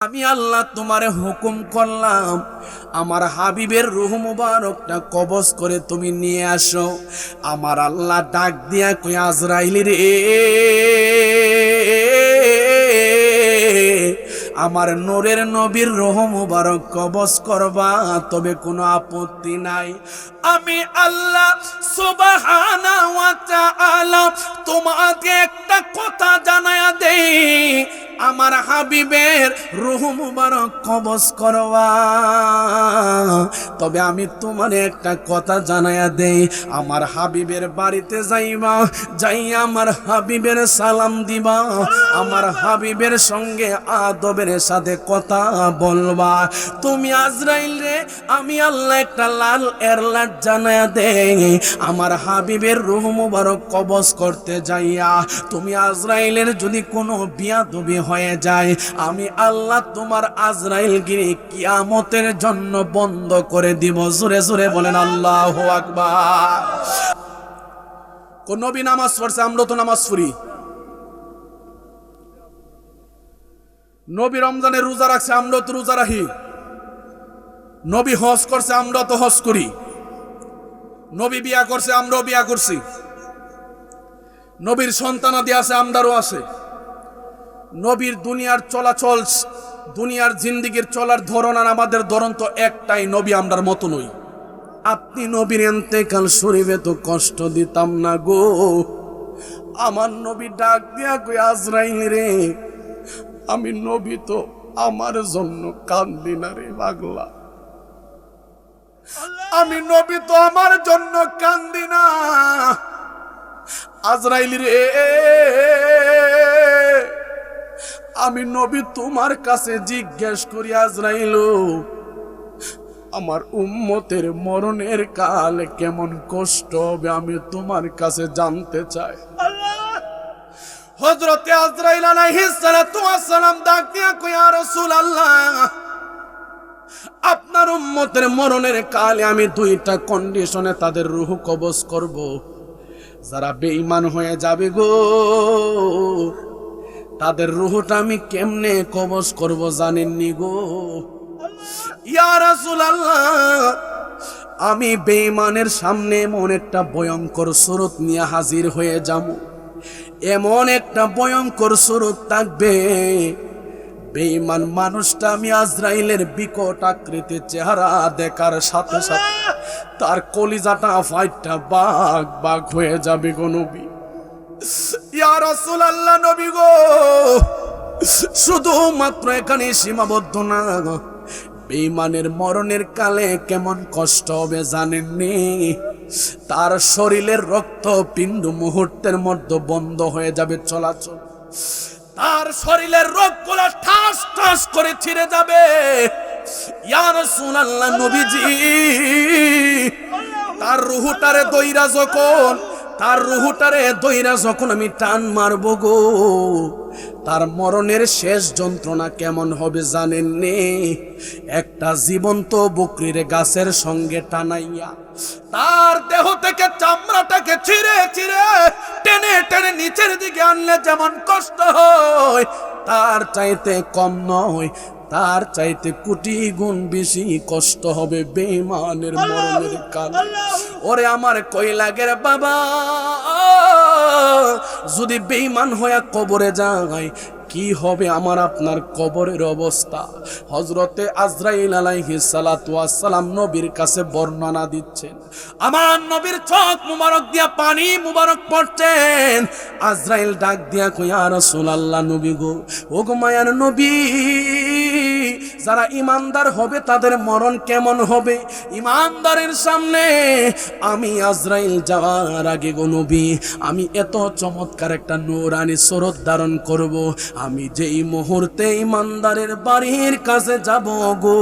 আমি আল্লাহ তোমারে হুকুম করলাম আমার হাবিবের রূহ মুবারকটা কবজ করে তুমি নিয়ে আসো। আমার আল্লাহ ডাক দিয়া কই আজরাইল রে, আমার নূরের নবীর রূহ মুবারক কবজ করবা, তবে কোনো আপত্তি নাই। আমি আল্লাহ সুবহানাহু ওয়া তাআলা তোমাকে একটা কথা জানায়া দেই, আমার হাবিবের রূহ মুবারক কবজ করবা, তবে আমি তোমার একটা কথা জানায়া দেই, আমার হাবিবের বাড়িতে যাইবা, যাইয়া আমার হাবিবের সালাম দিবা, আমার হাবিবের সঙ্গে আদবের সাথে কথা বলবা। তুমি আজরাইল রে, আমি আল্লাহ একটা লাল এরলাট জানায়া দেই, আমার হাবিবের রূহ মুবারক কবজ করতে যাইয়া তুমি আজরাইলের যদি কোনো বিয়াদবি হয়ে যায়, আমি আল্লাহ তোমার আজরাইল গিরি কিয়ামতের জন্য বন্ধ করে দিব। জোরে জোরে বলেন আল্লাহু আকবার। কোন নবী নামাজ পড়ছে, আমরা তো নামাজ পড়ি। নবী রমজানের রোজা রাখছে, আমরা তো রোজা রাখি। নবী হজ করছে, আমরা তো হজ করি। নবী বিয়া করছে, আমরাও বিয়া করছি। নবীর সন্তানাদি আছে, আমরাও আছে। নবীর দুনিয়ার চলাচল, দুনিয়ার জিন্দিগির চলার ধরন আর আমাদের ধরন তো একটাই, নবী আমরার মতো নই। আপনি নবীর ইন্তেকাল শরীফে তো কষ্ট দিতাম না গো। আমার নবী ডাক দিয়া কই আজরাইল রে, আমি নবী তো আমার জন্য কান্দি না রে পাগলা, আমি নবী তো আমার জন্য কান্দি না। আজরাইল রে, আমি নবী তোমার কাছে জিজ্ঞেস করি, আজরাইল আমার উম্মতের মরণের কাল কেমন কষ্ট হবে, আমি তোমার কাছে জানতে চাই। হযরতে আজরাইল আলাইহিস সালাতু ওয়াস সালাম ডাক দিয়া কই ইয়া রাসূলুল্লাহ, আপনার উম্মতের মরণের কালে আমি দুইটা কন্ডিশনে তাদের রূহ কবজ করব। যারা বেঈমান হয়ে যাবে গো, তাদের রূহটা আমি কেমনে কবজ করব জানেননি গো? ইয়া রাসূলুল্লাহ, আমি বেঈমানের সামনে এমন একটা ভয়ঙ্কর সুরত নিয়ে হাজির হয়ে যাব, এমন একটা ভয়ঙ্কর সুরত থাকবে, বেঈমান মানুষটা আমি আজরাইলের বিকট আকৃতির চেহারা দেখার সাথে সাথে তার কলিজাটা ফাইটটা বাগ বাগ হয়ে যাবে গো নবী। ইয়া রাসূলুল্লাহ, নবী গো, শুধুমাত্র এখানে সীমাবদ্ধ না, বেঈমানের মরণের কালে কেমন কষ্ট হবে জানেননি? তার শরীরের রক্তপিণ্ড মুহূর্তের মধ্যে বন্ধ হয়ে যাবে চলাচল, তার শরীরের রোগগুলো ঠাস ঠাস করে ছিঁড়ে যাবে। ইয়া রাসূলুল্লাহ, নবীজি তার রূহটারে দইরা যখন, তার রূহটারে দইরা যখন আমি টান মারবো গো, তার মরণের শেষ যন্ত্রণা কেমন হবে জানেননি? একটা জীবন্ত বকরির গাছের সঙ্গে টানাইয়া তার দেহ থেকে চামড়াটাকে ছিঁড়ে ছিঁড়ে টেনে টেনে নিচের দিকে আনলে যেমন কষ্ট হয়, তার চাইতে কম নয়, তার চাইতে কোটি গুণ বেশি কষ্ট হবে বেঈমানের মরণের কাল। ওরে আমার কই লাগের বাবা, যদি বেঈমান হয়ে কবরে যায় কি হবে আমার আপনার কবরের অবস্থা? হযরতে আজরাইল আলাইহিস সালাতু ওয়াস সালাম নবীর কাছে বর্ণনা দিচ্ছেন, আমার নবীর চোখ মুবারক দিয়া পানি মুবারক পড়ছেন। আজরাইল ডাক দিয়া কই ইয়া রাসূলুল্লাহ, নবী গো, ও গো মায়ার নবী, যারা ইমানদার হবে তাদের মরণ কেমন হবে? ইমানদারের সামনে আমি আজরাইল যাওয়ার আগে গো নবী, আমি এত চমৎকার একটা নূরানি সুরত ধারণ করব, আমি যেই মুহূর্তে ইমানদারের বাড়ির কাছে যাব গো,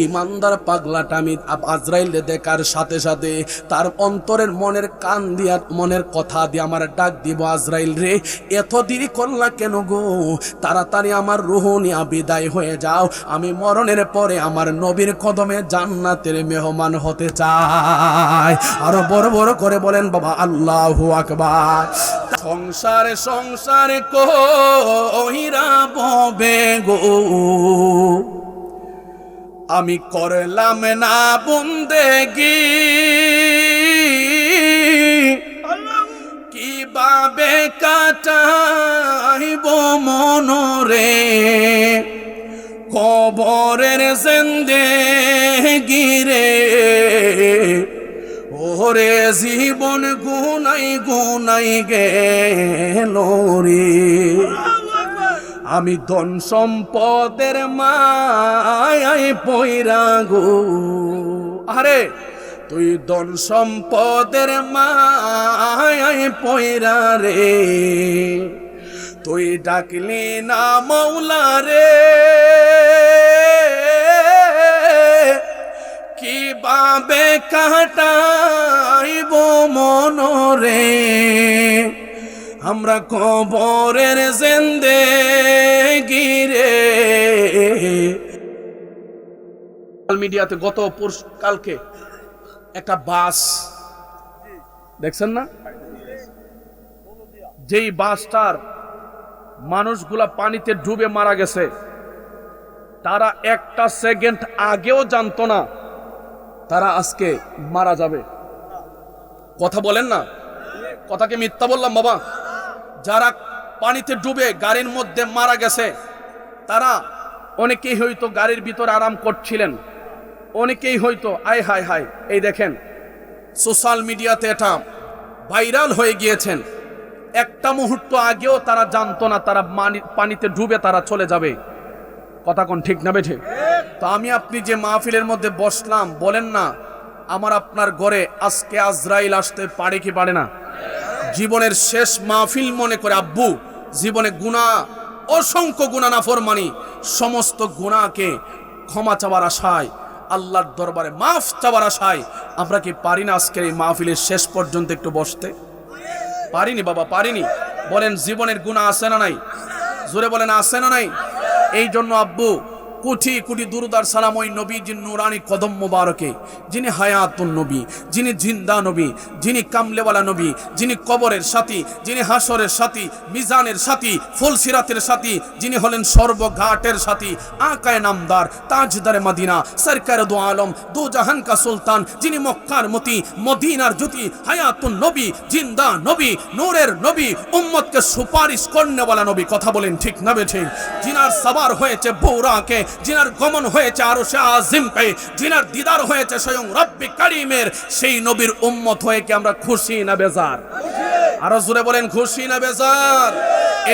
ইমানদার পাগলাটা আমি আজরাইলে দেখার সাথে সাথে তার অন্তরের মনের কান দিয়া, মনের কথা দিয়ে আমার ডাক দিব, আজরাইল রে, এত দেরি করলা কেন গো? তাড়াতাড়ি আমার রূহ নিয়ে বিদায় হয়ে যাও, আমি মরণের পরে আমার নবীর কদমে জান্নাতের মেহমান হতে চাই। আরো বড় বড় করে বলেন বাবা আল্লাহু আকবার। সংসারে সংসারে কইরা ববে গো, আমি করলাম না বন্দেগি, কিভাবে কাটাইব মনরে কবরের জিন্দেগি রে। ওরে জীবন গুনাই গুনাই গেল রে, আমি ধন সম্পদের মায়ায় পয়রা গো। আরে তুই ধন সম্পদের মায়ায় পয়রা রে, তুই ডাকলি না মৌলা রে, কিভাবে কাটাইব মনরে আমরা কবরের জিন্দেগি রে। মিডিয়াতে গত কালকে একটা বাস দেখছেন না, যেই বাসটার মানুষগুলা পানিতে ডুবে মারা গেছে, তারা একটা সেকেন্ড আগেও জানতো না তারা আজকে মারা যাবে। কথা বলেন না, কথাকে মিথ্যা বললাম বাবা? যারা পানিতে ডুবে গাড়ির মধ্যে মারা গেছে, তারা অনেকেই হয়তো গাড়ির ভিতরে আরাম করছিলেন, অনেকেই হয়তো আয় হায় হায়, এই দেখেন সোশ্যাল মিডিয়াতে এটা ভাইরাল হয়ে গিয়েছেন। একটা মুহূর্ত আগেও তারা জানতো না তারা পানিতে ডুবে তারা চলে যাবে। কথা কোন ঠিক না বেঠে? তো আমি আপনি যে মাহফিলের মধ্যে বসলাম, বলেন না আমার আপনার ঘরে আজকে আজরাইল আসতে পারে কি পারে না? জীবনের শেষ মাহফিল মনে করে আব্বু জীবনে গুনাহ, অসংখ্য গুনাহ নাফরমানি, সমস্ত গুনাহকে ক্ষমা চাওয়ার আশায়, আল্লাহর দরবারে মাফ চাওয়ার আশায় আমরা কি পারি না আজকের এই মাহফিলের শেষ পর্যন্ত একটু বসতে? পারিনি বাবা, পারিনি। বলেন জীবনের গুনাহ আছে না নাই? জোরে বলেন আছে না নাই? এই জন্য আব্বু কোটি কোটি দুরূদ আর সালাম ওই নবীজির নূরানি কদম মোবারকে, যিনি হায়াতুন নবী, যিনি জিন্দা নবী, যিনি কামলেওয়ালা নবী, যিনি কবরের সাথী, যিনি হাসরের সাথী, মিজানের সাথী, ফুলসিরাতের সাথী, যিনি হলেন সর্বঘাটের সাথী, আকায়ে নামদার, তাজদারে মদিনা, সরকার দু আলম, দু জাহান কা সুলতান, যিনি মক্কার মতি, মদিনার জ্যোতি, হায়াতুন নবী, জিন্দা নবী, নূরের নবী, উম্মতকে সুপারিশ করনেওয়ালা নবী। কথা বলেন ঠিক না বেঠিক? যিনার সবার হয়েছে বৌরাকে, जिनार गमन হয়েছে আরশে আজিম पे, जिनार दीदार হয়েছে স্বয়ং রব্বে কারীমের, সেই নবীর উম্মত হয়ে কি আমরা খুশি না বেজার? আরো জোরে বলেন খুশি না বেজার?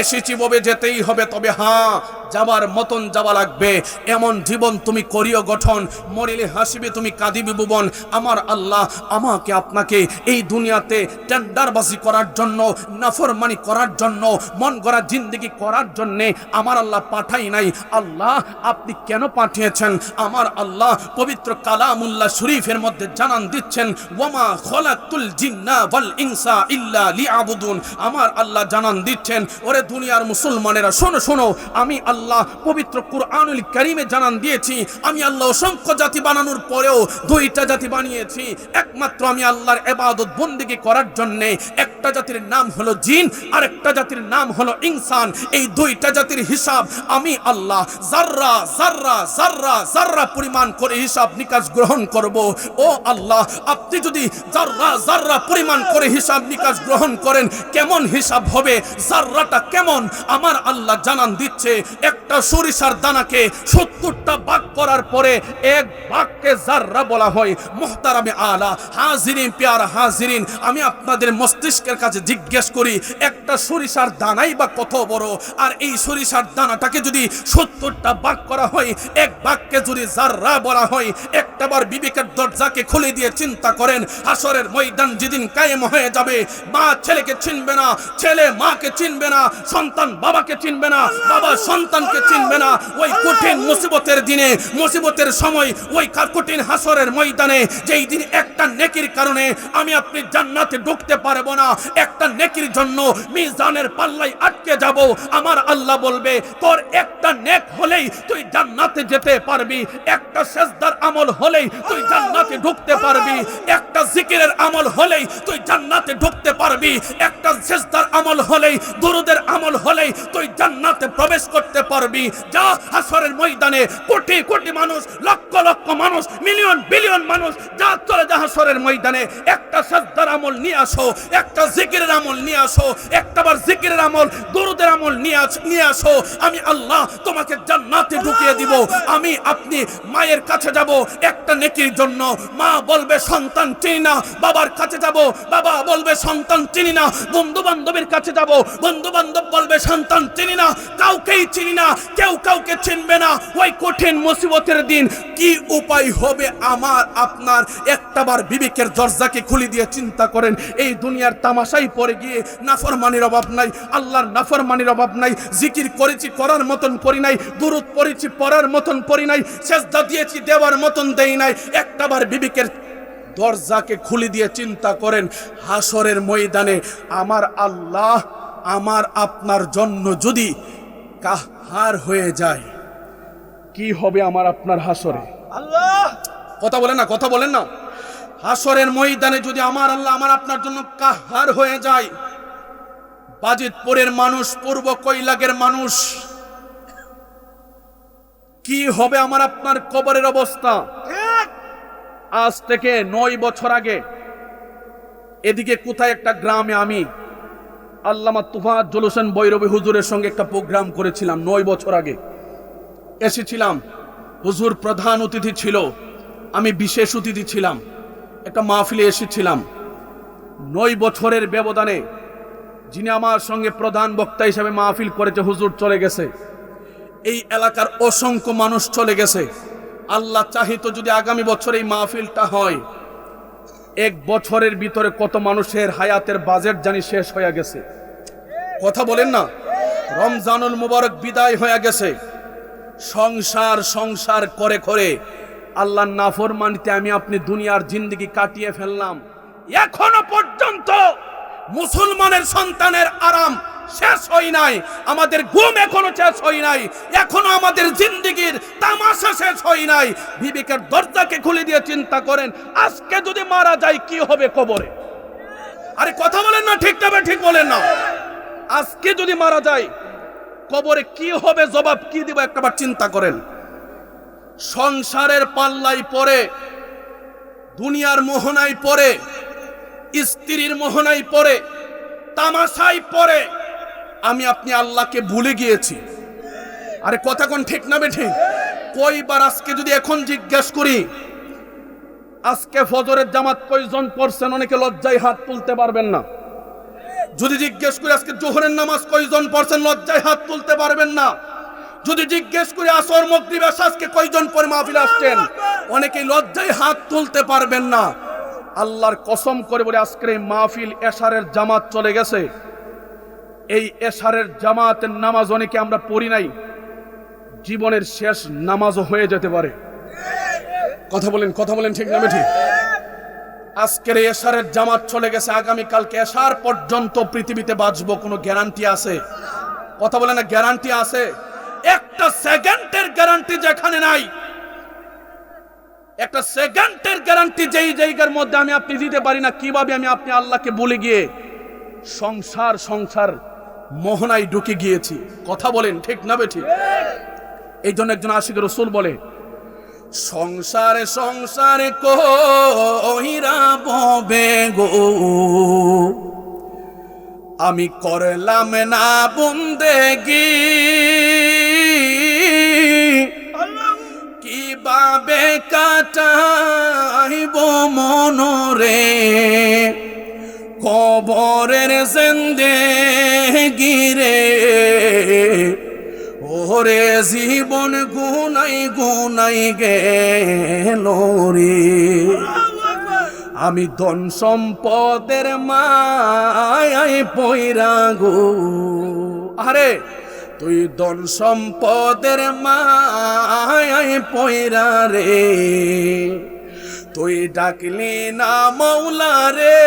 এসেছি ববে যেতেই হবে, তবে হ্যাঁ যাবার মতন যাওয়া লাগবে। এমন জীবন তুমি করিও গঠন, মরিলে হাসিবে তুমি কাঁদিবে ভুবন। আমার আল্লাহ আমাকে আপনাকে এই দুনিয়াতে টেন্ডারবাজি করার জন্য, নাফরমানি করার জন্য, মন গড়া জিন্দেগি করার জন্যে আমার আল্লাহ পাঠাই নাই। আল্লাহ আপনি কেন পাঠিয়েছেন? আমার আল্লাহ পবিত্র কালামুল্লাহ শরীফের মধ্যে জানান দিচ্ছেন, ওয়ামা খলাকতুল জিন্না ওয়াল ইনসা ইল্লা লিয়াবুদুন। আমার আল্লাহ জানান দিচ্ছেন, ওরে দুনিয়ার মুসলমানেরা শোনো শোনো, আমি আল্লাহ পবিত্র কুরআনুল কারীমে জানান দিয়েছি, আমি আল্লাহ অসংখ্য জাতি বানানোর পরেও দুইটা জাতি বানিয়েছি, একমাত্র আমি আল্লাহর ইবাদত বন্দেগী করার জন্য। একটা জাতির নাম হলো জিন, আর একটা জাতির নাম হলো ইনসান। এই দুইটা জাতির হিসাব আমি আল্লাহ যাররা যাররা যাররা যাররা পরিমাণ করে হিসাব নিকাশ গ্রহণ করব। ও আল্লাহ, আপনি যদি যাররা যাররা পরিমাণ করে হিসাব নিকাশ গ্রহণ করেন, কেমন হিসাব হবে? যাররাটা কেমন? আমার আল্লাহ জানান দিচ্ছে, একটা সরিষার দানাকে 70টা ভাগ করার পরে এক ভাগকে যাররা বলা হয়। মুহতারামে আলা হাজিরিন, প্যারা হাজিরিন, আমি আপনাদের মস্তিষ্কের কাছে জিজ্ঞেস করি, একটা সরিষার দানাই বা কত বড়? আর এই সরিষার দানাটাকে যদি 70টা ভাগ করা হয়, এক ভাগকে যদি যাররা বলা হয়, একটাবার বিবেকের দরজাকে খুলে দিয়ে চিন্তা করেন, হাসরের ময়দান যেদিন কায়েম হয়ে যাবে, মা ছেলেকে চিনবে না, ছেলে মাকে চিনবে না, সন্তান বাবাকে চিনবে না, বাবা সন্তানকে চিনবে না। ওই কঠিন মুসিবতের দিনে, মুসিবতের সময়, ওই কঠিন হাসরের ময়দানে, যেই দিন একটা নেকির কারণে আমি আপনি জান্নাতে ঢুকতে পারবো না, একটা নেকির জন্য মিজানের পাল্লায় আটকে যাব, আমার আল্লাহ বলবে তোর একটা নেক হলেই তুই জান্নাতে যেতে পারবি, একটা সেজদার আমল হলেই তুই জান্নাতে ঢুকতে পারবি, একটা জিকিরের আমল হলেই তুই জান্নাতে ঢুকতে পারবি, একটা সেজদার আমল হলেই, দুরুদের আমল হলেই তুই জান্নাতে প্রবেশ করতে পারবি। যা হাসরের ময়দানে কোটি কোটি মানুষ, লক্ষ লক্ষ মানুষ, মিলিয়ন বিলিয়ন মানুষ, যা চলে যা হাসরের ময়দানে একটা সেজদার আমল নিয়ে আসো, একটা জিকিরের আমল নিয়ে আসো, একটাবার জিকিরের আমল, দুরুদের আমল নিয়ে আসো, আমি আল্লাহ তোমাকে জান্নাতে ঢুকিয়ে দিব। আমি আপনি মায়ের কাছে যাব একটা নেকির জন্য, মা বলবে সন্তান চিনি না, বাবার কাছে যাব, বাবা বলবে সন্তান চিনি না, বন্ধু বান্ধবের কাছে যাব, বন্ধু বান্ধব বলবে সন্তান চিনি না, কাউকেই চিনি না, কেউ কাউকে চিনবে না। ওই কঠিন মুসিবতের দিন কি উপায় হবে আমার আপনার? একটাবার বিবেকের দরজাকে খুলে দিয়ে চিন্তা করেন, এই দুনিয়ার তামাশাই পড়ে গিয়ে নাফরমানির অভাব নাই, আল্লাহর নাফরমানির অভাব নাই, জিকির করেছি করার মতন করি নাই, দুরূদ পড়েছি পড়ার মতন পড়ি নাই, সেজদা দিয়েছি দেওয়ার মতন দেই নাই। একটাবার বিবেকের দরজাকে খুলে দিয়ে চিন্তা করেন, হাসরের ময়দানে আমার আল্লাহ আমার আপনার জন্য যদি কাহার হয়ে যায়, কি হবে আমার আপনার হাসরে? আল্লাহ কথা বলেন না, কথা বলেন না। হাসরের ময়দানে যদি আমার আল্লাহ আমার আপনার জন্য কাহার হয়ে যায়, বাজিতপুরের মানুষ, পূর্ব কৈলাগের মানুষ, কি হবে আমার আপনার কবরের অবস্থা? আজ থেকে 9 বছর আগে এদিকে কোথায় একটা গ্রামে আমি আল্লামা তুফাজ্জল হোসেন বৈরবী হুজুরের সঙ্গে একটা প্রোগ্রাম করেছিলাম। 9 বছর আগে এসেছিলাম, হুজুর প্রধান অতিথি ছিল, আমি বিশেষ অতিথি ছিলাম, একটা মাহফিলে এসেছিলাম। 9 বছরের ব্যবধানে যিনি আমার সঙ্গে প্রধান বক্তা হিসেবে মাহফিল করেছে, হুজুর চলে গেছে, এই এলাকার অসংখ্য মানুষ চলে গেছে। আল্লাহ চাহিত যদি আগামী বছর এই মাহফিলটা হয়, 1 বছরের ভিতরে কত মানুষের হায়াতের বাজেট জানি শেষ হয়ে গেছে। কথা বলেন না। রমজানুল মুবারক বিদায় হয়ে গেছে, সংসার সংসার করে করে আল্লাহর নাফরমানিতে আমি আপনি দুনিয়ার জিন্দেগি কাটিয়ে ফেললাম। এখনো পর্যন্ত মুসলমানের সন্তানের আরাম শেষ হয় নাই, আমাদের ঘুম এখনো শেষ হয় নাই, এখনো আমাদের জিন্দেগির তামাশা শেষ হয় নাই। বিবেকের দরজাকে খুলে দিয়ে চিন্তা করেন, আজকে যদি মারা যায় কি হবে কবরে? আরে কথা বলেন না, ঠিক না ঠিক বলেন না। আজকে যদি মারা যায় কবরে কি হবে, জবাব কি দিব একবার চিন্তা করেন। সংসারের পাল্লাই পড়ে, দুনিয়ার মোহনায় পড়ে, স্ত্রীর মোহনায় পড়ে, তামাশায় পড়ে আমি আপনি আল্লাহকে ভুলে গিয়েছি। আরে কথা কোন ঠিক না বেঠিক? কয়বার আজকে যদি এখন জিজ্ঞেস করি আজকে ফজরের জামাত কয়জন পড়ছেন, অনেকে লজ্জায় হাত তুলতে পারবেন না। যদি জিজ্ঞেস করি আজকে জোহরের নামাজ কয়জন পড়ছেন, লজ্জায় হাত তুলতে পারবেন না। যদি জিজ্ঞেস করি আসর মাগরিব এশা আজকে কয়জন পরে মাহফিলে আসছেন, অনেকেই লজ্জায় হাত তুলতে পারবেন না। আল্লাহর কসম করে বলে আজকের এই মাহফিল এশারের জামাত চলে গেছে, এই এশারের জামাতের নামাজ অনেকে আমরা পড়ি নাই, জীবনের শেষ নামাজও হয়ে যেতে পারে। কথা বলেন ঠিক না ঠিক? আজকের এশারের জামাত চলে গেছে, আগামী কালকে এশার পর্যন্ত পৃথিবীতে বাঁচবো কোনো গ্যারান্টি আছে? কথা বলেন না, গ্যারান্টি আছে? একটা সেকেন্ডের গ্যারান্টি যেখানে নাই, একটা সেকেন্ডের গ্যারান্টি যেই জায়গার মধ্যে আমি আপনি দিতে পারি না, কিভাবে আমি আপনি আল্লাহকে ভুলে গিয়ে সংসার মোহনায় ঢুকে গিয়েছি। কথা বলেন ঠিক না বেঠিক? এই জন্য একজন আশিক রাসূল বলে, সংসারে সংসারে কইরা ববে গো, আমি করলাম না বন্দেগি, কিভাবে কাটাইব মনরে কবরের জিন্দেগি রে, ওরে জীবন গুনাই গুনাই গেল রে। আমি ধন সম্পদের মায়ায় পয়রা গো, আরে তুই ধন সম্পদের মায়ায় পয়রা রে, তুই ডাকলি না মৌলা রে,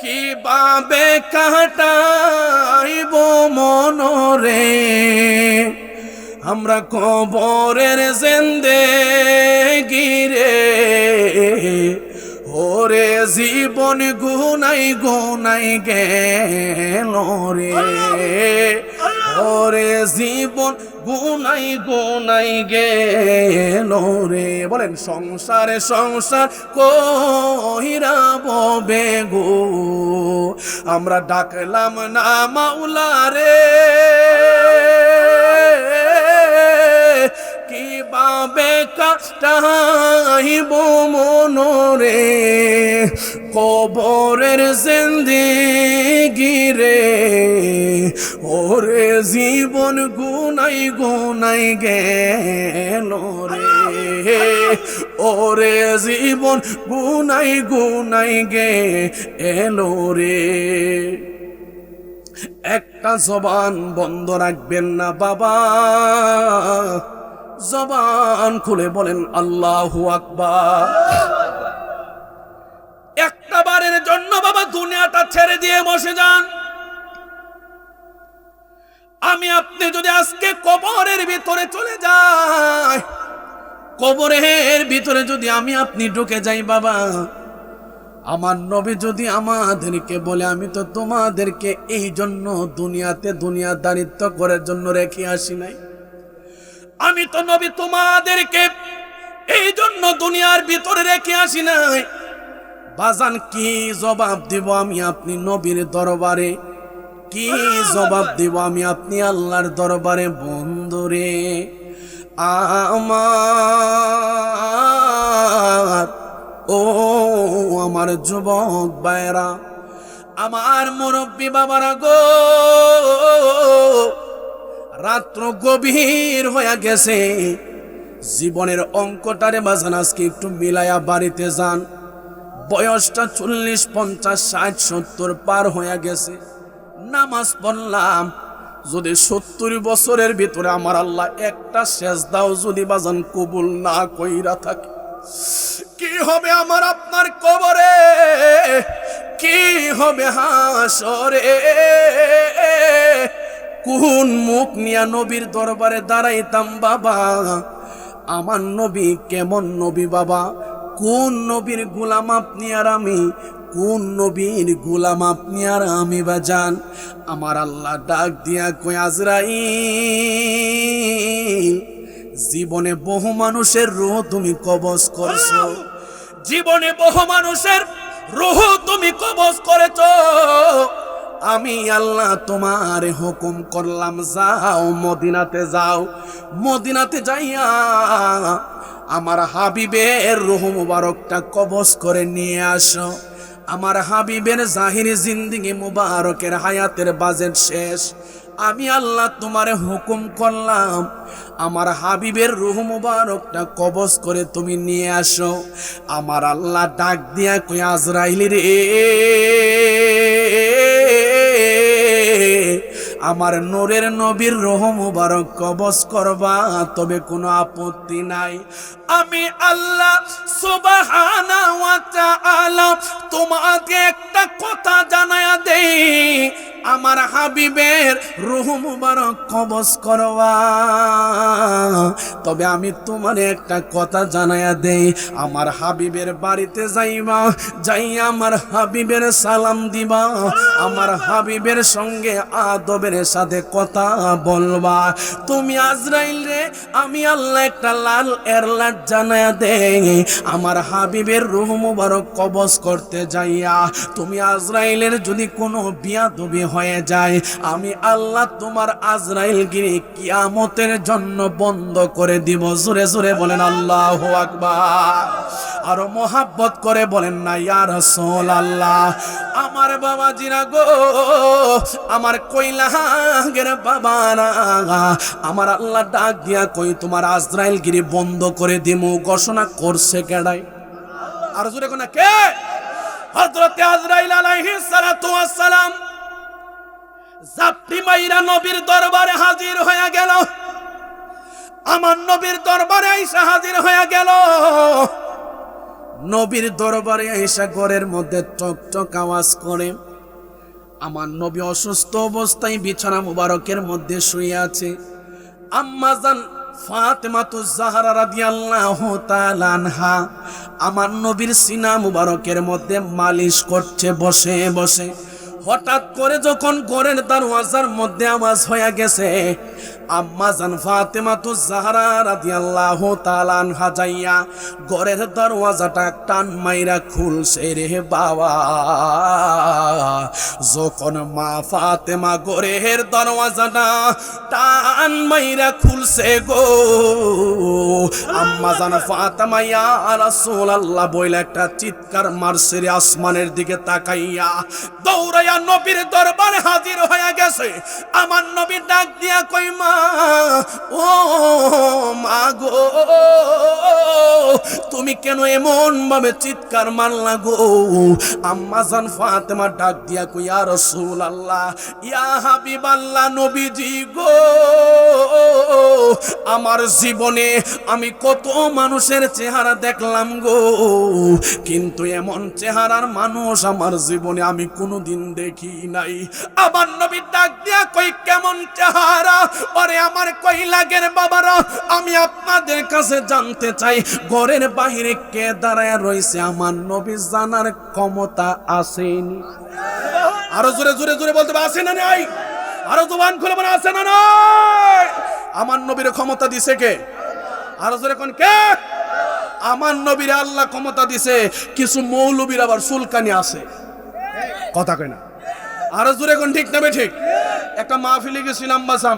কিভাবে কাটাইব মনরে, আমরা কবরের জিন্দেগি রে, ওরে জীবন গুনাই গুনাই গেল রে, ওরে জীবন গুনাই গুনাই গেল রে। বলেন সংসারে সংসার কইরা ববে গো, আমরা ডাকলাম না মাওলা রে, কিভাবে কাটাইব মনরে, কবরের জিন্দেগি রে, ওরে জীবন গুনাই গুনাই গেল রে, ওরে জীবন গুনাই গুনাই গেল রে। একটা জবান বন্ধ রাখবেন না বাবা, জবান খুলে বলেন আল্লাহু আকবার। একটা বারের জন্য বাবা দুনিয়াটা ছেড়ে দিয়ে বসে যান। আমি আপনি যদি আজকে কবরের ভিতরে চলে যাই, কবরের ভিতরে যদি আমি আপনি ঢুকে যাই বাবা, আমার নবী যদি আমাদেরকে বলে আমি তো তোমাদেরকে এই জন্য দুনিয়াতে দুনিয়াদারিত্ব করার জন্য রেখে আসি নাই, আমি তো নবী তোমাদেরকে এই জন্য দুনিয়ার ভিতরে রেখে আসি নাই, বাজান কি জবাব দিব আমি আপনি নবীর দরবারে, কি জবাব দিব আমি আপনি আল্লাহর দরবারে? বন্ধুরে আমার, ও আমার যুবক ভাইরা, আমার মুরব্বী বাবারা গো, রাত্র গভীর হয়ে গেছে, জীবনের অঙ্কটারে বাজান আজকে একটু মিলায়া বাড়িতে যান। বয়সটা 40, 50, 60, 70 পার হয়ে গেছে, নামাজ পড়লাম, যদি 70 বছরের ভিতরে আমার আল্লাহ একটা সেজদাও যদি বাজান কবুল না কইরা থাকে, কি হবে আমার আপনার কবরে, কি হবে হাসরে? কোন মুখ নিয়া নবীর দরবারে দাঁড়াইতাম বাবা? আমার নবী কেমন নবী বাবা? কোন নবীর গোলাম আপনি আর আমি? কোন নবীর গোলাম আপনি আর আমি বাজান? আমার আল্লাহ ডাক দিয়া কই, আজরাইল, জীবনে বহু মানুষের রূহ তুমি কবজ করছো, জীবনে বহু মানুষের রূহ তুমি কবজ করেছো, আমি আল্লাহ তোমার হুকুম করলাম যাও মদিনাতে যাও, মদিনাতে যাইয়া আমার হাবিবের রূহ মুবারকটা কবজ করে নিয়ে আসো। আমার হাবিবের জাহিরি জিন্দেগি মুবারকের হায়াতের বাজেট শেষ, আমি আল্লাহ তোমারে হুকুম করলাম আমার হাবিবের রূহ মুবারকটা কবজ করে তুমি নিয়ে আসো। আমার আল্লাহ ডাক দিয়া কই, আজরাইল রে, আমার নূরের নবীর রূহ মুবারক কবজ করবা, তবে কোনো আপত্তি নাই। আমি আল্লাহ সুবহানাহু ওয়া তাআলা তোমাকে একটা কথা জানায়া দেই, আমার হাবিবের রূহ মুবারক কবজ করবা, তবে আমি তোমার একটা কথা জানায়া দেই, আমার হাবিবের বাড়িতে যাইবা, যাইয়া আমার হাবিবের সালাম দিবা, আমার হাবিবের সঙ্গে আদবের সাথে কথা বলবা। তুমি আজরাইল রে, আমি আল্লাহ একটা লাল এরলাট জানায়া দেই, আমার হাবিবের রূহ মুবারক কবজ করতে যাইয়া তুমি আজরাইলের যদি কোনো বিয়াদবি হয়ে যায়, আমি আল্লাহ তোমার আজরাইল গিরি কিয়ামতের জন্য বন্ধ করে দিব। জোরে জোরে বলেন আল্লাহু আকবার। আরো মোহাব্বত করে বলেন না ইয়া রাসূলুল্লাহ। আমার বাবাজিরা গো, আমার কৈলাগের বাবারা, আমার আল্লাহ ডাক দিয়া কই তোমার আজরাইল গিরি বন্ধ করে দিমু ঘোষণা করছে কেডাই? আর জোরে কোন কে? হযরত আজরাইল আলাইহিস সালাতু ওয়াস সালাম জাপটি মাইরা নবীর দরবারে হাজির হয়ে গেল। আমার নবীর দরবারে আইসা হাজির হয়ে গেল। নবীর দরবারে আইসা ঘরের মধ্যে টক টক আওয়াজ করে। আমার নবী অসুস্থ অবস্থায় বিছানা মুবারকের মধ্যে শুয়ে আছে। আম্মা জান ফাতেমাতুজ জাহরা রাদিয়াল্লাহু তাআলা আনহা আমার নবীর সিনা মুবারকের মধ্যে মালিশ করছে বসে বসে। হঠাৎ করে যখন ঘরের দরওয়াজার মধ্যে আওয়াজ হয়ে গেছে, আম্মা জান ফাতেমাতুজ জাহরা রাদিয়াল্লাহু তাআলা আনহা যাইয়া ঘরের দরওয়াজাটা টান মাইরা খুলছে রে বাবা। যখন মা ফাতেমা ঘরের দরওয়াজাটা টান মাইরা খুলছে গো, আম্মা জান ফাতেমা ইয়া রাসূলুল্লাহ বইলা একটা চিৎকার মারছে রে আসমানের দিকে তাকাইয়া। দৌড়াইয়া নবীর দরবারে হাজির হয়ে গেছে। আমার নবী ডাক দিয়া কই মা, ও মা গো, তুমি কেন এমন ভাবে চিৎকার মারলা গো? আম্মা জান ফাতেমা ডাক দিয়া কই ইয়া রাসূলুল্লাহ, ইয়া হাবিবাল্লাহ, নবীজি গো, আমার জীবনে আমি কত মানুষের চেহারা দেখলাম গো, কিন্তু এমন চেহারার মানুষ আমার জীবনে আমি কোনোদিন দেখি নাই। আমার নবী ডাক দিয়া কই কেমন চেহারা? ওরে আমার কৈলাগের বাবারা, আমি আপনাদের কাছে জানতে চাই ঘরের বাহিরে কে দাঁড়ায় রয়েছে? আমার নবী জানার ক্ষমতা আসেনি? আরো জোরে জোরে জোরে বলতে আছে না নাই? আরো জবান খুলে বলে আছে না নাই? আমার নবীর ক্ষমতা দিছে কে? আরো জোরে কোন কে? আমার নবীর আল্লাহ ক্ষমতা দিছে। কিছু মৌলবীর আবার চুলকানি আছে, কথা কয় না। আরো জোরে কোন ঠিক না ঠিক? একটা মাহফিলে গেছিলাম বাসাম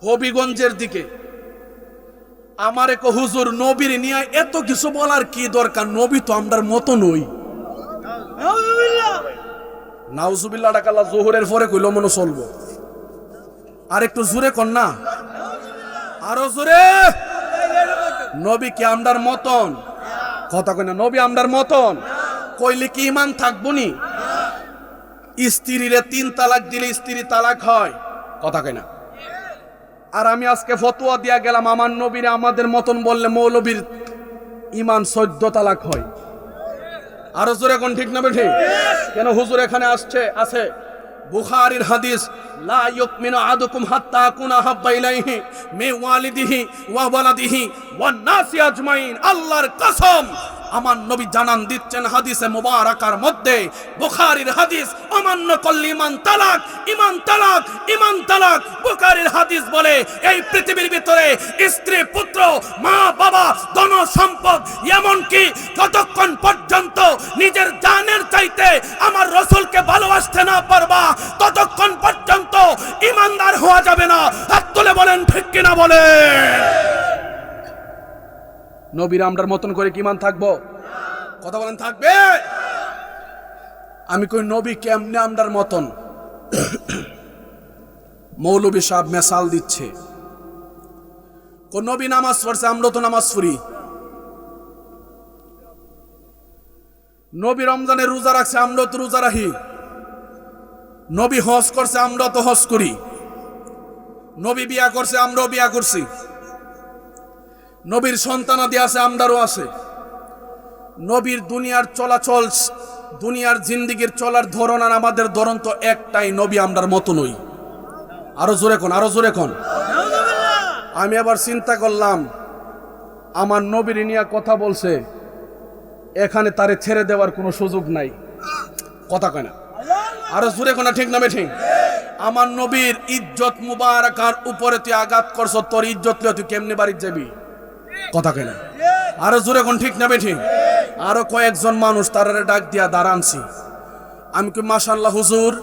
হবিগঞ্জের দিকে। আমার এক হুজুর নবীর নিয়ে এত কিছু বলার কি দরকার? নবী তো আমরার মতো নই। নাউজুবিল্লাহ ডাকাল্লাহ জোহরের পরে কইলো মনে চলবো। আর একটু জোরে কর না, আরো জোরে। নবী কি আমরার মতন? কথা কয় না। নবী আমরার মতন কইলে কি ইমান থাকবো নি? স্ত্রীরে 3 তালাক দিলে স্ত্রী তালাক হয়, কথা কয় না। আর আমি আজকে ফতোয়া দিয়া গেলাম আমার নবীরে আমাদের মতন বললে মৌলবীর ইমান 14 তালাক হয়। আরো জোরে কোন ঠিক না বেঠি? কেন হুজুর এখানে আছে বুখারীর হাদিস, লা ইউমিনু আহাদুকুম হাত্তা আকুনা হাব্বা ইলাইহি মিন ওয়ালিদিহি ওয়া ওয়ালাদিহি ওয়ান নাসি আজমাইন। আল্লাহর কসম, আমার নবী জানান দিচ্ছেন হাদিসে মুবারাকার মধ্যে, বুখারীর হাদিস, অমান্য করলে ইমান তালাক, ইমান তালাক, ইমান তালাক। বুখারীর হাদিস বলে এই পৃথিবীর ভিতরে স্ত্রী, পুত্র, মা, বাবা, ধন সম্পদ, এমনকি যতক্ষণ পর্যন্ত নিজের জানের চাইতে আমার রাসূলকে ভালোবাসতে না পারবা ততক্ষণ পর্যন্ত ইমানদার হওয়া যাবে না। হাত তুলে বলেন ঠিক কিনা বলে? নবীর আমরার মতন করে কি ইমান থাকবো? কথা বলেন থাকবে? আমি কই নবী কেমনে আমরার মতন? মৌলবী সাহেব মেসাল দিচ্ছে, কোন নবী নামাজ পড়ছে, আমরা তো নামাজ পড়ি। নবী রমজানের রোজা রাখছে, আমরা তো রোজা রাখি। নবী হজ করছে, আমরা তো হজ করি। নবী বিয়া করছে, আমরাও বিয়া করছি। নবীর সন্তানাদি আছে, আমরারও আছে। নবীর দুনিয়ার চলাচল, দুনিয়ার জিন্দিগির চলার ধরন আর আমাদের ধরন তো একটাই, নবী আমরার মতো নই। আরো জোরে কোন, আরো জোরে কোন। আমি আবার চিন্তা করলাম, আমার নবীর নিয়ে কথা বলছে, এখানে তারে ছেড়ে দেওয়ার কোনো সুযোগ নাই, কথা কয় না। আরো জোরে কোন, ঠিক না ঠিক? আমার নবীর ইজ্জত মুবারাকার উপরে তুই আঘাত করছ, তোর ইজ্জত লিয়ে তুই কেমনে বাড়ি যাবি, কথা কয় না। আরো জোরে কোন, ঠিক না ঠিক? আরো কয়েকজন মানুষ তারারে ডাক দিয়া দাঁড়ানছি। আমি কি মাশাআল্লাহ হুজুর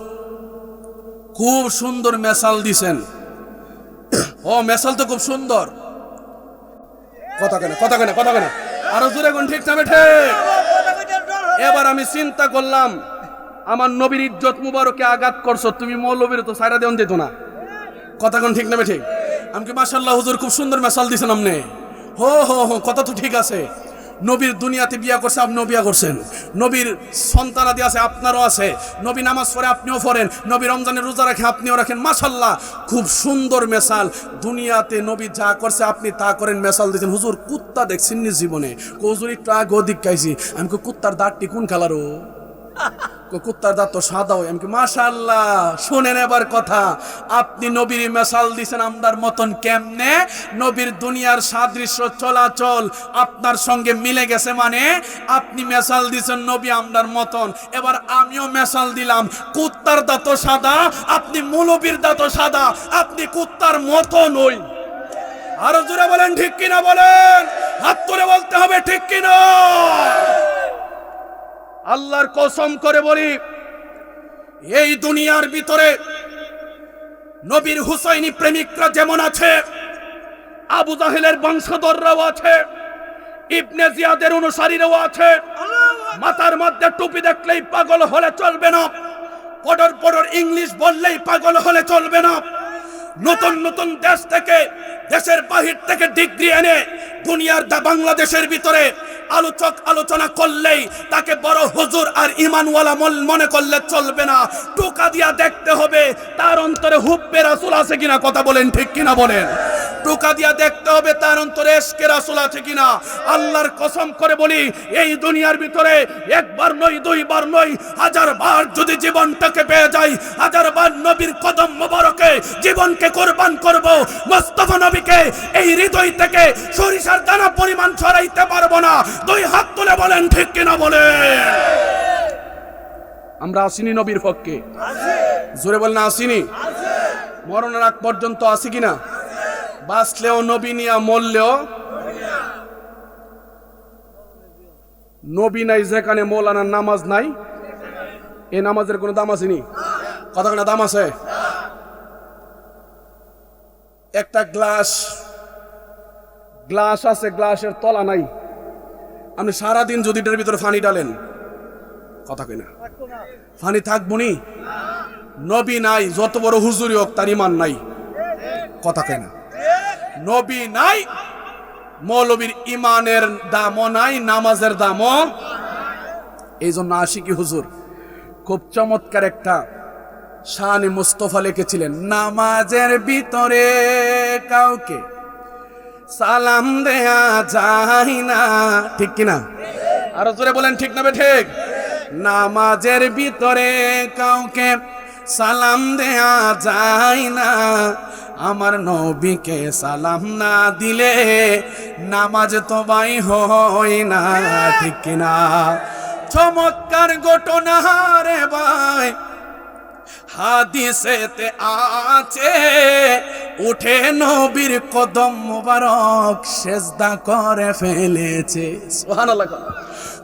খুব সুন্দর মেসাল দিছেন। ও মেসাল তো খুব সুন্দর, কথা কেন, কথা কেন, কথা কেন। আরো জোরে কোন ঠিক না বেঠে? এবার আমি চিন্তা করলাম, আমার নবীর ইজ্জত মুবারকে আঘাত করছো, তুমি মৌলবীর তো সাইরা দেন যেত না। কথা কোন ঠিক না বেঠে? আমি কি মাশাআল্লাহ হুজুর খুব সুন্দর মেসাল দিছেন আপনি। হো হো হো, কথা তো ঠিক আছে। নবীর দুনিয়াতে বিয়া করছে, আপনিও বিয়া করছেন। নবীর সন্তানাদি আছে, আপনারও আছে। নবী নামাজ পড়ে, আপনিও পড়েন। নবী রমজানের রোজা রাখে, আপনিও রাখেন। মাশাআল্লাহ খুব সুন্দর মেসাল। দুনিয়াতে নবী যা করছে আপনি তা করেন, মেসাল দিয়েছেন। হুজুর কুত্তা দেখছেন নি জীবনে? হুজুর একটু আগে ওদিক গাইছি। আমি কুত্তার দাঁতটি কোন কালারও? কুত্তার দাঁত তো সাদাও। আমি মাশাআল্লাহ। শুনেন এবার কথা, আপনি নবীর মেসাল দিছেন আমরার মতন কেমনে? নবীর দুনিয়ার সাদৃশ্য চলাচল আপনার সঙ্গে মিলে গেছে, মানে আপনি মেসাল দিছেন নবী আমরার মতন। এবার আমিও মেসাল দিলাম, কুত্তার দাঁত সাদা, আপনি মৌলবীর দাঁত সাদা, আপনি কুত্তার মতন ওই। আরো জোরে বলেন ঠিক কিনা বলেন, হাত তুলে বলতে হবে ঠিক কিনা। আল্লাহর কসম করে বলি, এই দুনিয়ার ভিতরে নবীর হুসাইনি প্রেমিকরা যেমন আছে, আবু জাহেলের বংশধররাও আছে, ইবনে জিয়াদের অনুসারীরাও আছে। মাথার মধ্যে টুপি দেখলেই পাগল হলে চলবে না, পড়র পড়র ইংলিশ বললেই পাগল হলে চলবে না। নতুন নতুন দেশ থেকে, দেশের বাহির থেকে ডিগ্রি এনে দুনিয়ার বাংলাদেশের ভিতরে আলোচক আলোচনা করলেই তাকে বড় হুজুর আর ইমানওয়ালা মনে করলে চলবে না। টোকা দিয়া দেখতে হবে তার অন্তরে হুব্বে রাসূল আছে কিনা। কথা বলেন ঠিক কিনা বলেন। টোকা দিয়া দেখতে হবে তার অন্তরে ইশকে রাসূল আছে কিনা। আল্লাহর কসম করে বলি, এই দুনিয়ার ভিতরে একবার নয়, দুইবার নয়, হাজারবার যদি জীবনটাকে পেয়ে যাই, হাজারবার নবীর কদম মোবারকে জীবনকে কোরবান করব। মুস্তাফা নবীকে এই হৃদয় থেকে সরিষার দানা পরিমাণ ছড়াইতে পারবো না। দুই হাত তুলে বলেন ঠিক কিনা বলেন। আমরা আসিনি নবীর পক্ষে? জোরে বলেন আসিনি। মরণের আগ পর্যন্ত আসি কিনা? বাঁচলেও নবী নিয়া, মরলেও নবী নাই। যেখানে মৌলানার নামাজ নাই, এই নামাজের কোনো দাম আসেনি। কথা কোনো দাম আছে? একটা গ্লাস আছে, গ্লাসের তলা নাই। আপনি সারাদিন যদি এটার ভিতরে পানি ডালেন, কথা কই না, পানি থাকবো নি? নবী নাই, যত বড় হুজুরি হোক তার ইমান নাই। কথা কই না। নবী নাই, মৌলবীর ইমানের দামও নাই, নামাজের দামও। এই জন্য আশিকি হুজুর খুব চমৎকার একটা শানে মুস্তফা লিখেছিলেন, নামাজের ভিতরে কাউকে সালাম দেয়া যায় না। ঠিক কিনা? আরো জোরে বলেন ঠিক না ঠিক? নামাজের ভিতরে কাউকে সালাম দেয়া যায় না, আমার নবীকে সালাম না দিলে নামাজ তো বাই হয় না। ঠিক কিনা? চমৎকার ঘটনা রে ভাই, হাদিসেতে আছে, উঠে নবীর কদম মোবারক সেজদা করে ফেলেছে। সুবহানাল্লাহ।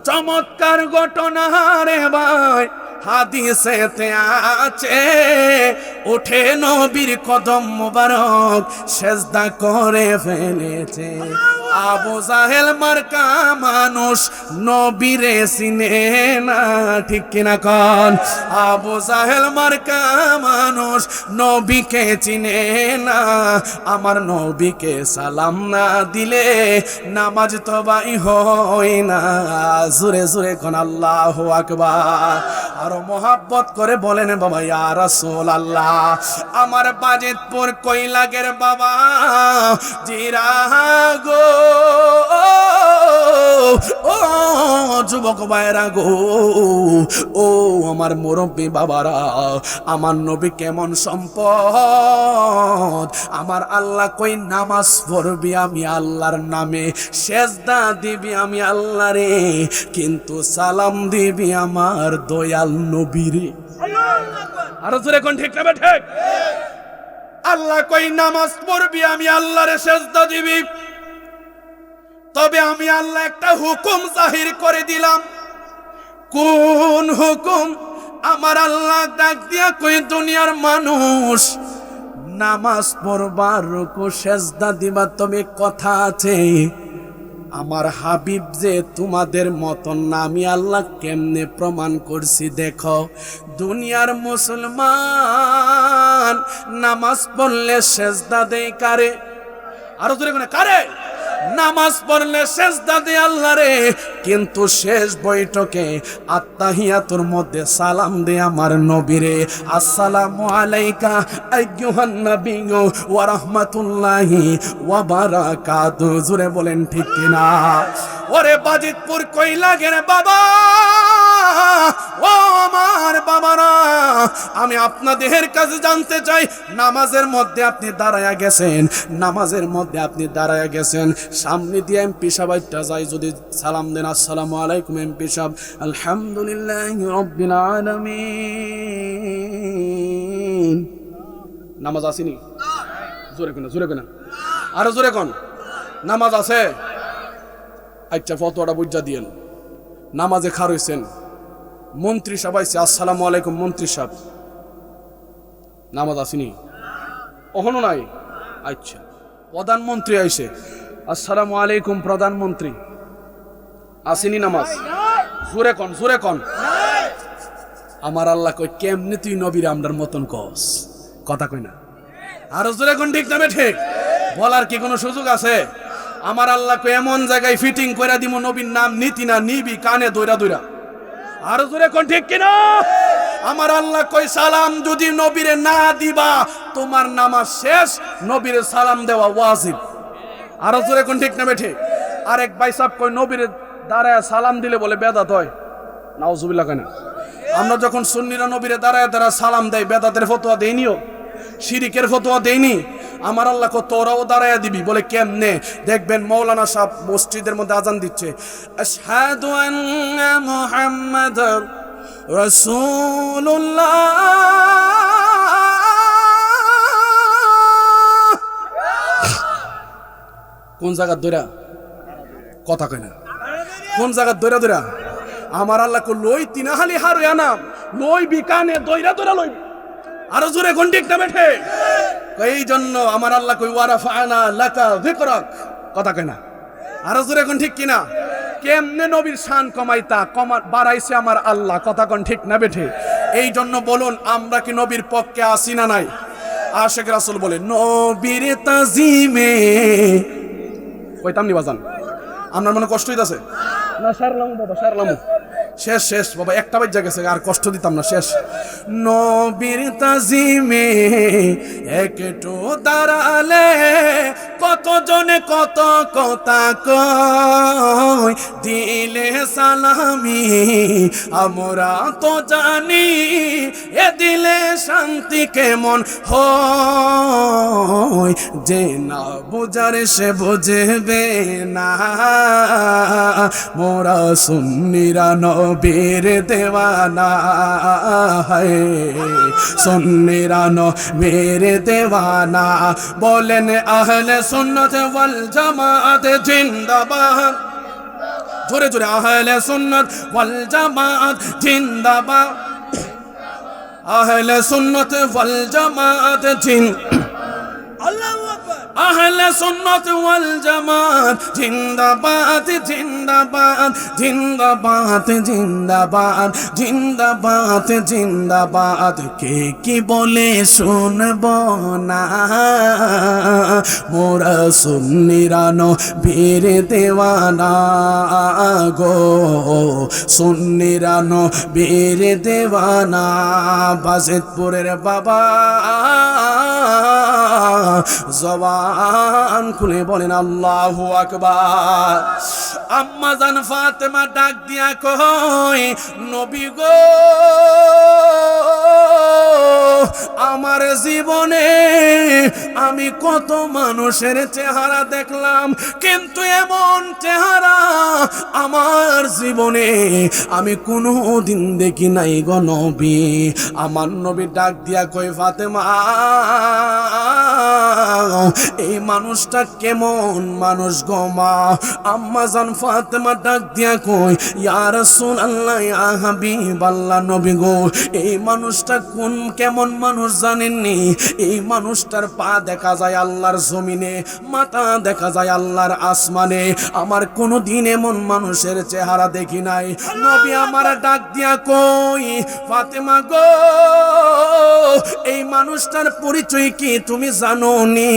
চমৎকার ঘটনা রে ভাই, হাদিসেতে আছে, উঠে নবীর কদম মোবারক সেজদা করে ফেলেছে। আবু জাহেল মার্কা মানুষ নবীরে চিনে না। ঠিক কিনা কন? আবু জাহেল মার্কা মানুষ নবীকে চিনে না, আমার নবীকে সালাম না দিলে নামাজ তো বাই হয় না। জোরে জোরে কোন আল্লাহু আকবার। আরো মোহাব্বত করে বলেন বাবা ইয়া রাসূলুল্লাহ। আমার বাজিতপুর কৈলাগের বাবা জিরা গো, ও যুবক ভাইরা গো, ও আমার মুরব্বী বাবারা, আমার নবী কেমন সম্পদ। আমার আল্লাহ কই নামাজ পড়বি আমি আল্লাহর নামে, সেজদা দিবি আমি আল্লাহরে, কিন্তু সালাম দিবি আমার দয়াল নবীরে। আরো জোরে কোন ঠিক না ঠিক? আল্লাহ কই নামাজ পড়বি আমি আল্লাহরে সেজদা দিবি, তবে আমি আল্লাহ একটা হুকুম জাহির করে দিলাম। কোন হুকুম? আমার আল্লাহ ডাক দিয়া কই দুনিয়ার মানুষ, নামাজ পড়বার রুকু সেজদা দিবা, তবে কথা আছে আমার হাবিব যে তোমাদের মতন না, আমি আল্লাহ কেমনে প্রমাণ করছি দেখো। দুনিয়ার মুসলমান নামাজ পড়লে সেজদা দেয় কারে? আরো জোরে কোনে কারে? নামাজ পড়লে সেজদা দেয় আল্লাহ রে, কিন্তু শেষ বৈঠকে আত্তাহিয়াতুর মধ্যে সালাম দেয় আমার নবীরে, আসসালামু আলাইকা আইয়ুহান নাবিয়্যু ওয়া রাহমাতুল্লাহি ওয়া বারাকাতুহু। জোরে বলেন ঠিক কিনা? ওরে বাজিতপুর কই লাগে রে বাবা, ও আমার বাবারা, আমি আপনাদের কাছে জানতে চাই, নামাজের মধ্যে আপনি দাঁড়ায়া গেছেন, নামাজের মধ্যে আপনি দাঁড়ায়া গেছেন, সামনে দিয়ে এমপি সাহেবটা যাই যদি সালাম দেন, আসসালামু আলাইকুম এমপি সাহেব, আলহামদুলিল্লাহি রাব্বিল আলামিন। নামাজ আসেনি? জোরে কোন, জোরে কোন, আরো জোরে কোন। নামাজ আছে? আচ্ছা ফতোয়াটা বুঝা দিয়েন। নামাজে খার হইছেন, মন্ত্রী সাহেব আইছে, আসসালামু আলাইকুম মন্ত্রী সাহেব, নামাজ আসেনি? অহনো নাই? আচ্ছা প্রধানমন্ত্রী আইছে, আসসালামু আলাইকুম প্রধানমন্ত্রী, আসেনি নামাজ? জোরে কোন, জোরে কোন। আমার আল্লাহ কই কেমনে তুই নবীর আমরার মতন কস? কথা কই না? আরো জোরে কোন, ঠিক না ঠিক? বলার কি কোনো সুযোগ আছে? আমার আল্লাহ কই এমন জায়গায় ফিটিং কইরা দিমু, নবীর নাম নীতি না নিবি কানে দইরা দইরা। আরো জোরে কোন, ঠিক কিনা? আমার আল্লাহ কই সালাম যদি নবীরে না দিবা তোমার নামাজ শেষ, নবীরে সালাম দেওয়া ওয়াজিব। আরো জোরে কোন, ঠিক না বেঠে? আরেক ভাই সাহেব কই নবীরে দাঁড়ায় সালাম দিলে বলে বেদাত হয়। নাউজুবিল্লাহ কেন? আমরা যখন সুন্নিরা নবীরে দাঁড়ায় দাঁড়ায় সালাম দেয়, বেদাতের ফতোয়া দেইনিও, শিরিকের ফতোয়া দেইনি। আমার আল্লাহ কো তোরাও দাঁড়ায় দিবি, বলে কেমনে? দেখবেন মৌলানা সাহেব মসজিদের মধ্যে আজান দিচ্ছে, আশহাদু আন্না মুহাম্মাদার রাসূলুল্লাহ, কোন জায়গা দইরা? কথা কয় না। কোন জায়গা দইরা দইরা? আমার আল্লাহ কো লই তিনাহালি হারয়া না, লই বিকানে দইরা দইরা লই। আরো জোরে কোন, ঠিক না বেঠে? এই জন্য আমার আল্লাহ কই ওয়ারাফানা লাকা যিকরাক, কথা কয় না? আরো জোরে কোন, ঠিক কিনা? কেমনে নবীর শান কমাইতা বাড়াইছে আমার আল্লাহ, কথা কোন, ঠিক না বেঠে? এই জন্য বলুন আমরা কি নবীর পক্ষে আসি না নাই? আশিক রাসূল বলে নবীর তাজিমে, কইতাম নি বাজান? আপনার মনে কষ্ট হইতাছে না? সারলাম বাবা, সারলাম, শেষ শেষ বাবা, একটা বাজ্যা গেছে, আর কষ্ট দিতাম না, শেষ। নবীর তাজিমে একটু দাঁড়ালে কত জনে কত কথা কয়, দিলে সালামি আমরা তো জানি, এ দিলে শান্তি কেমন হয়, যে না বুঝার সে বুঝবে না, মোরা সুন্নিরা নবীর দেওয়ানা, সুন্নিরা নবীর দেওয়ানা। বলেন আহলে সুন্নাত ওয়াল জামাত জিন্দাবাদ, জোরে জোরে আহলে সুন্নাত ওয়াল জামাত জিন্দাবাদ, আহলে সুন্নাত ওয়াল জামাত আহলে সুন্নাত ওয়াল জামাত জিন্দাবাদ, জিন্দাবাদ, জিন্দাবাদ, জিন্দাবাদ, জিন্দাবাদ, জিন্দাবাদ। কে কি বলে শুনব না, মোরা সুন্নিরা নবীর দেওয়ানা গো, সুন্নিরা নবীর দেওয়ানা। বাজিতপুরের বাবা জবান খুলে বলেন আল্লাহু আকবার। আম্মা জান ফাতেমা ডাক দিয়া কই, নবী গো আমার জীবনে আমি কত মানুষের চেহারা দেখলাম, কিন্তু এমন চেহারা আমার জীবনে আমি কোনো দিন দেখি নাই গো নবী। আমার নবী ডাক দিয়া কই, ফাতেমা এই মানুষটা কেমন মানুষ গো মা। আম্মা জান ফাতেমা ডাক দিয়া কই, ইয়া রাসূলুল্লাহ, ইয়া হাবিবাল্লাহ, নবী গো, এই মানুষটা কোন কেমন মানুষ জানেননি? এই মানুষটার পা দেখা যায় আল্লাহর জমিনে, মাথা দেখা যায় আল্লাহর আসমানে। আমার কোনো দিন এমন মানুষের চেহারা দেখি নাই। নবী আমার ডাক দিয়া কই, ফাতেমা গো, এই মানুষটার পরিচয় কি তুমি জানো নি?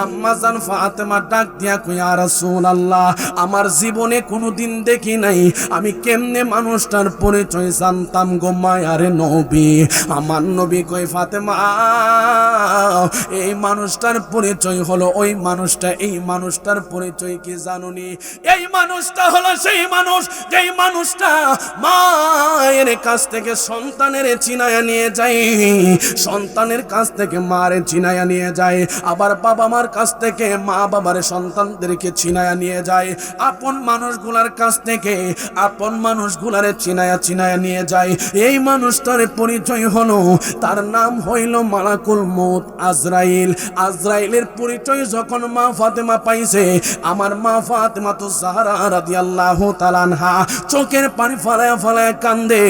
আম্মা জান ফাতেমা ডাক দিয়া কই, ইয়া রাসূলুল্লাহ, আমার জীবনে কোনোদিন দেখি নাই, আমি কেমনে মানুষটার পরিচয় জানতাম গো মায়ার নবী। আমার নবী কই, ফাতেমা, এই মানুষটার পরিচয় হলো ওই মানুষটা। এই মানুষটার পরিচয় কি জানোনি? এই মানুষটা হলো সেই মানুষ, যেই মানুষটা মায়ের কাছ থেকে সন্তানের চিনায়া নিয়ে যায়, সন্তানের কাছ থেকে মারে চিনায়া নিয়ে যায়, আবার বাবা মার কাছ থেকে মা বাবার সন্তানদেরকে চিনায়া নিয়ে যায়, আপন মানুষগুলার কাছ থেকে আপন মানুষগুলারে চিনায়া চিনায়া নিয়ে যায়। এই মানুষটার পরিচয় হলো, তার নাম হইল মালাকুল মউত, আজরাইল। আজরাইলের পরিচয় যখন মা ফাতেমা পাইছে, আমার মা ফাতেমা তো জাহরা রাদিয়াল্লাহু তাআলা আনহা চোখের পানি ফলায়া ফলায়া কান্দে।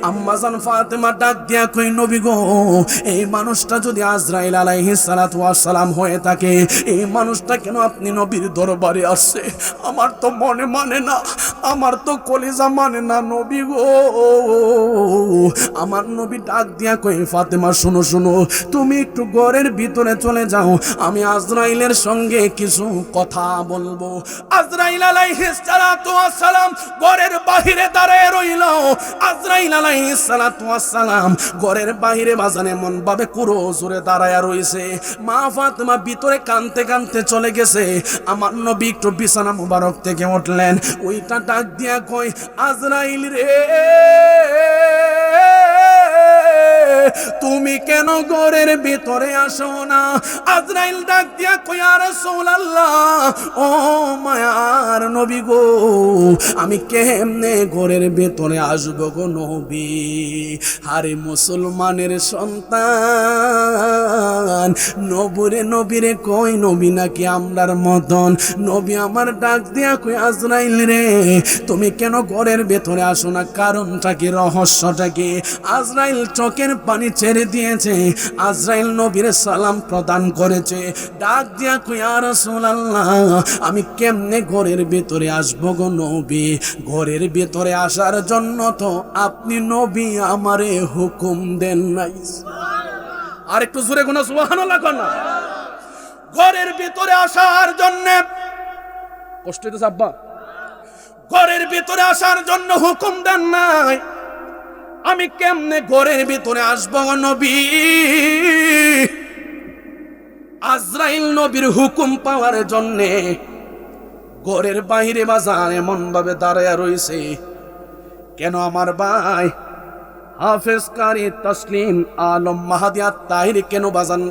আম্মা জান ফাতেমা ডাক দিয়া কই, নবী গো, এই মানুষটা যদি আজরাইল আলাইহিস সালাতু ওয়াস সালাম হয়ে থাকে, এই মানুষটা কেন আপনি নবীর দরবারে আসছে? আমার তো মনে মানে না, আমার তো কলিজা মানে না নবী গো। আমার নবী ডাক দিয়া কই, ফাতেমা শোনো শোনো, তুমি একটু ঘরের ভিতরে চলে যাও, আমি আজরাইলের সঙ্গে কিছু কথা বলবো। আজরাইল আলাইহিস সালাতু ওয়াস সালাম ঘরের বাহিরে দাঁড়ায় রইল। আজরাইল আলাইহিস সালাতু ওয়াস সালাম ঘরের বাহিরে বাজানে এমন ভাবে কুরো জোরে দাঁড়ায় রইছে। মা ফাতেমা ভিতরে কানতে কানতে চলে গেছে। আমার নবী একটু বিছানা মুবারক থেকে উঠলেন, ওইটা ডাক দিয়া কই, আজরাইল রে, তুমি কেন ঘরের ভিতরে আসো না? আজরাইল ডাক দিয়া কই, ইয়া রাসূলুল্লাহ, ও মায়ার নবী গো, আমি কেমনে ঘরের ভিতরে আসবো গো নবী? আরে মুসলমানের সন্তান, নবীরে নবীরে কই, নবী নাকি আমরার মতন? নবী আমার ডাক দিয়া কই, আজরাইল রে, তুমি কেন ঘরের ভেতরে আসো না? কারণটা কি, রহস্যটা কি? আজরাইল চোখের পানি ছেড়ে দিয়েছে। আজরাইল নবীর সালাম প্রদান করেছে, ডাক দিয়া কই, ইয়া রাসূলুল্লাহ, আমি কেমনে ঘরের ভেতরে আসবো গো নবী? ঘরের ভেতরে আসার জন্য তো আপনি নবী আমারে হুকুম দেন নাই। আর একটু জোরে কোন সুবহানাল্লাহ কোন না। ঘরের ভিতরে আসার জন্য কষ্ট হইতেছে আব্বা, ঘরের ভিতরে আসার জন্য হুকুম দেন নাই। আমি কেমনে ঘরের ভিতরে আসবো নবী? আজরাইল নবীর হুকুম পাওয়ার জন্য ঘরের বাইরে বাজার এমন ভাবে দাঁড়ায়া রইছে। কেন আমার ভাই হাফেজ কারি তসলিম আলম মাহাদি আত-তাহির কেন বাজান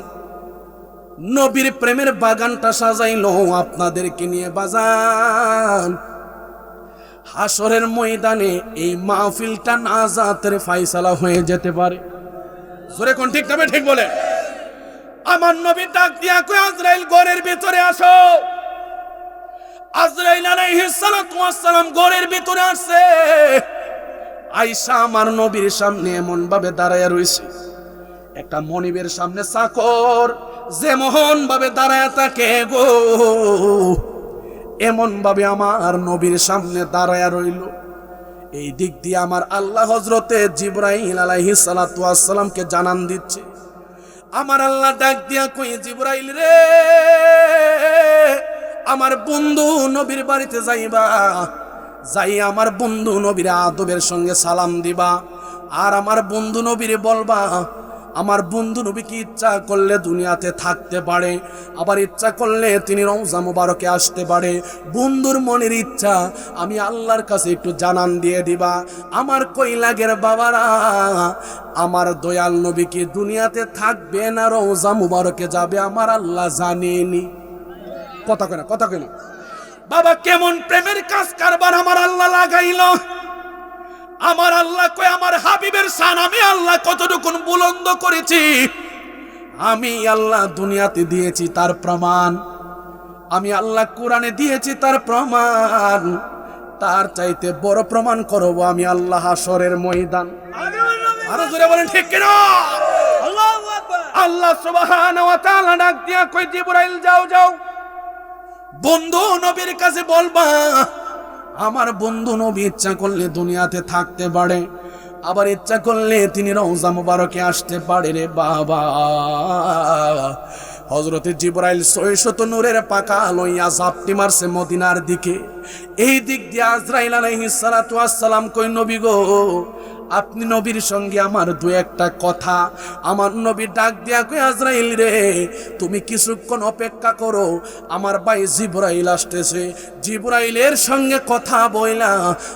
নবীর প্রেমের বাগানটা সাজাইলো আপনাদেরকে নিয়ে? বাজান, হাসরের ময়দানে এই মাহফিলটা নাজাতের ফায়সালা হয়ে যেতে পারে। জোরে কোন ঠিক তবে ঠিক বলে। আমার নবী ডাক দিয়া কই, আজরাইল ঘরের ভিতরে আসো। আজরাইল আলাইহিস সালাতু ওয়াস সালাম ঘরের ভিতরে আসছে। আয়েশা আমার নবীর সামনে এমন ভাবে দাঁড়ায়া রইছে, একটা মনিবের সামনে চাকর যেমন ভাবে দাঁড়ায় থাকে গো, এমন ভাবে আমার নবীর সামনে দাঁড়ায়া রইল। এই দিক দিয়ে আমার আল্লাহ হযরতে জিবরাইল আলাইহিস সালাতু ওয়াস সালামকে জানান দিচ্ছে। আমার আল্লাহ ডাক দিয়া কই, জিবরাইল রে, আমার বন্ধু নবীর বাড়িতে যাইবা, যাই আমার বন্ধু নবীর আদবের সঙ্গে সালাম দিবা, আর আমার বন্ধু নবীরে বলবা, আমার বন্ধু নবী কি ইচ্ছা করলে দুনিয়াতে থাকতে পারে, আবার ইচ্ছা করলে তিনি রওজা মুবারকে আসতে পারে। বন্ধুর মনের ইচ্ছা আমি আল্লাহর কাছে একটু জানান দিয়ে দিবা। আমার কই লাগের বাবারা, আমার দয়াল নবী কি দুনিয়াতে থাকবে না রওজা মুবারকে যাবে, আমার আল্লাহ জানেনি। কথা কয় না, কথা কয় না বাবা। কেমন প্রেমের কাজ কারবার আমার আল্লাহ লাগাইল। আমার আল্লাহ কয়, আমার হাবিবের শান আমি আল্লাহ কতটুকু বুলন্দ করেছি। আমি আল্লাহ দুনিয়াতে দিয়েছি তার প্রমাণ, আমি আল্লাহ কোরআনে দিয়েছি তার প্রমাণ, তার চাইতে বড় প্রমাণ করব আমি আল্লাহ হাসরের ময়দান। আরো জোরে বলেন ঠিক কিনা? আল্লাহু আকবার। আল্লাহ সুবহানাহু ওয়া তাআলা ডাক দিয়া কই, জিবরাইল যাও যাও, বন্ধু নবীর কাছে বলবা আমার বন্ধু নবী ইচ্ছা করলে দুনিয়াতে থাকতে পারে, আবার ইচ্ছা করলে তিনি রওজা মুবারকে আসতে পারে রে বাবা। হযরতে জিবরাইল ৬০০ নূরের পাকা লইয়া ঝাপটি মারছে মদিনার দিকে। এই দিক দিয়ে আজরাইল আলাইহিস সালাতু ওয়াস সালাম কই, নবী গো আপনি নবীর সঙ্গে আমার দু একটা কথা। আমার নবী ডাক দিয়া কই, আজরাইল রে তুমি কিছুক্ষণ অপেক্ষা করো, আমার ভাই জিবরাইল আসতেছে, জিবরাইলের সঙ্গে কথা বইলা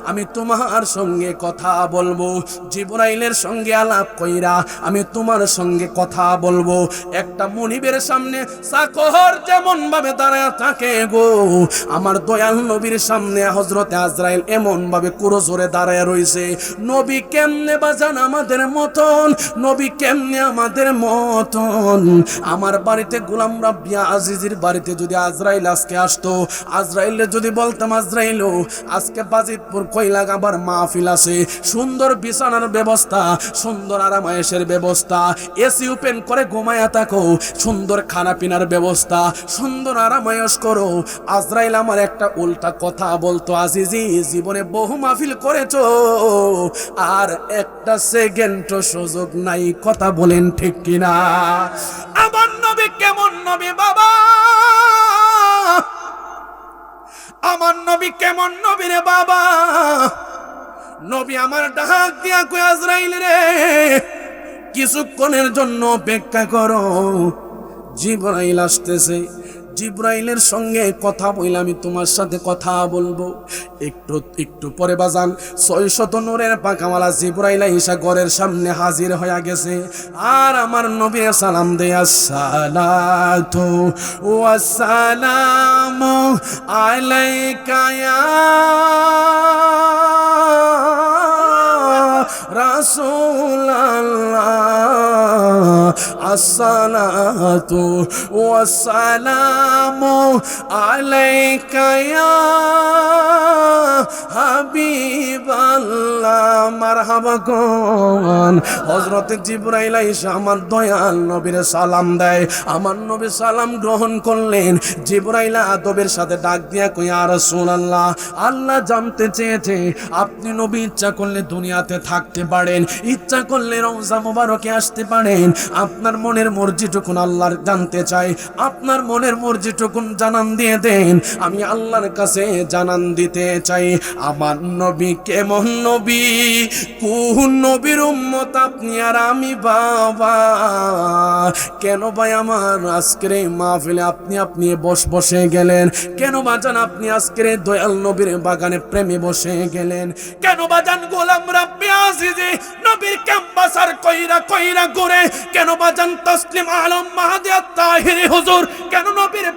আমি তোমার সঙ্গে কথা বলবো, জিবরাইলের সঙ্গে আলাপ কইরা আমি তোমার সঙ্গে কথা বলবো। একটা মনিবের সামনে চাকর যেমন ভাবে দাঁড়ায় থাকে গো, আমার দয়াল নবীর সামনে হযরতে আজরাইল এমন ভাবে কুরজোরে দাঁড়ায় রইছে। নবী কেমনে বাজান আমাদের মতন, নবী কেমনে আমাদের মতন। আমার বাড়িতে গোলাম রাব্বিয়া আজিজের বাড়িতে যদি আজরাইল আজকে আসতো, আজরাইলে যদি বলতাম আজরাইল আজকে বাজিতপুর কইলা আবার মাহফিল আছে, সুন্দর বিছানার ব্যবস্থা, সুন্দর আরামায়েশের ব্যবস্থা, এসি ওপেন করে ঘুমায়া থাকো, সুন্দর খানা পিনার ব্যবস্থা, সুন্দর আরামায়েশ করো, আজরাইল আমার একটা উল্টা কথা বলতো, আজিজি জীবনে বহু মাহফিল করেছো আর একটা সেকেন্ড সুযোগ নাই, কথা বলেন ঠিক কিনা? আমার নবী কেমন নবী বাবা, আমার নবী কেমন নবী রে বাবা। নবী আমার ডাক দিয়া কই, আজরাইল রে কিছুক্ষণের জন্য অপেক্ষা করো, জিবরাইল আসতেছে, জিবরাইলের সঙ্গে কথা বইলে আমি তোমার সাথে কথা বলবো। একটু পরে বাজান ৬০০ নূরের পাকাওয়ালা জিবরাইল ঈশা ঘরের সামনে হাজির হয়ে গেছে। আর আমার নবী সালাম দেয়, আসসালাতু ওয়াসসালামু আলাইকা ইয়া রাসূলুল্লাহ, আসসালাতু ওয়াসসালামু আলাইকা ইয়া হাবিবাল্লাহ। মারহাবা কোন হযরতে জিবরাইল আইসা আমার দয়াল নবীর সালাম দেয়। আমার নবী সালাম গ্রহণ করলেন। জিবরাইল আদবের সাথে ডাক দিয়া কই, ইয়া রাসূলুল্লাহ আল্লাহ জানতে চেয়েছে আপনি নবী ইচ্ছা করলে দুনিয়াতে থাকতে পারেন, ইচ্ছা করলে রওজা মুবারকে আসতে পারেন, আপনার মনের মর্জিটুকুন আল্লাহর জানতে চাই, আপনার মনের মর্জিটুকুন জানান দিয়ে দেন, আমি আল্লাহর কাছে জানান দিতে চাই আমার নবী কেমন নবী, কোন নবীর উম্মত আপনি আর আমি বাবা। কেন ভাই আমার আজকের এই মাহফিলে আপনি বসে গেলেন? কেন বাজান আপনি আজকের এই দয়াল নবীর বাগানে প্রেমে বসে গেলেন? কেন বাজান গোলাম রাব্বি আজিজি নবীর ক্যাম্পাসার কইরা ঘুরে? কেন বাজান তসলিম আলম মাহাদি তাহিরি হুজুর কেন নবীর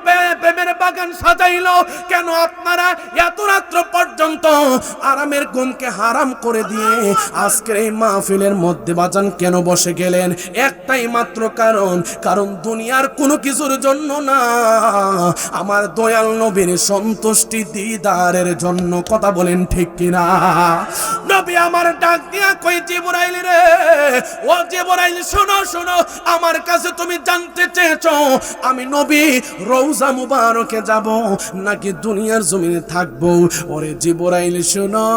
প্রেমের বাগান সাজাইলো? কেন আপনারা এত রাত্র পর্যন্ত আরামের ঘুমকে হারাম করে দিয়ে আজকের এই মাহফিলের মধ্যে বাজান কেন বসে গেলেন? একটাই মাত্র কারণ দুনিয়ার কোনো কিছুর জন্য না, আমার দয়াল নবীর সন্তুষ্টি দিদারের জন্য। কথা বলেন ঠিক কিনা? নবী আমার ডাক দিয়া কই, জিবরাইল রে ও জিবরাইল শোনো, আমার কাছে তুমি জানতে চেয়েছো আমি নবী রওজা মুবারকে যাব নাকি দুনিয়ার জমিনে থাকবো? ওরে জিবরাইল শোনো,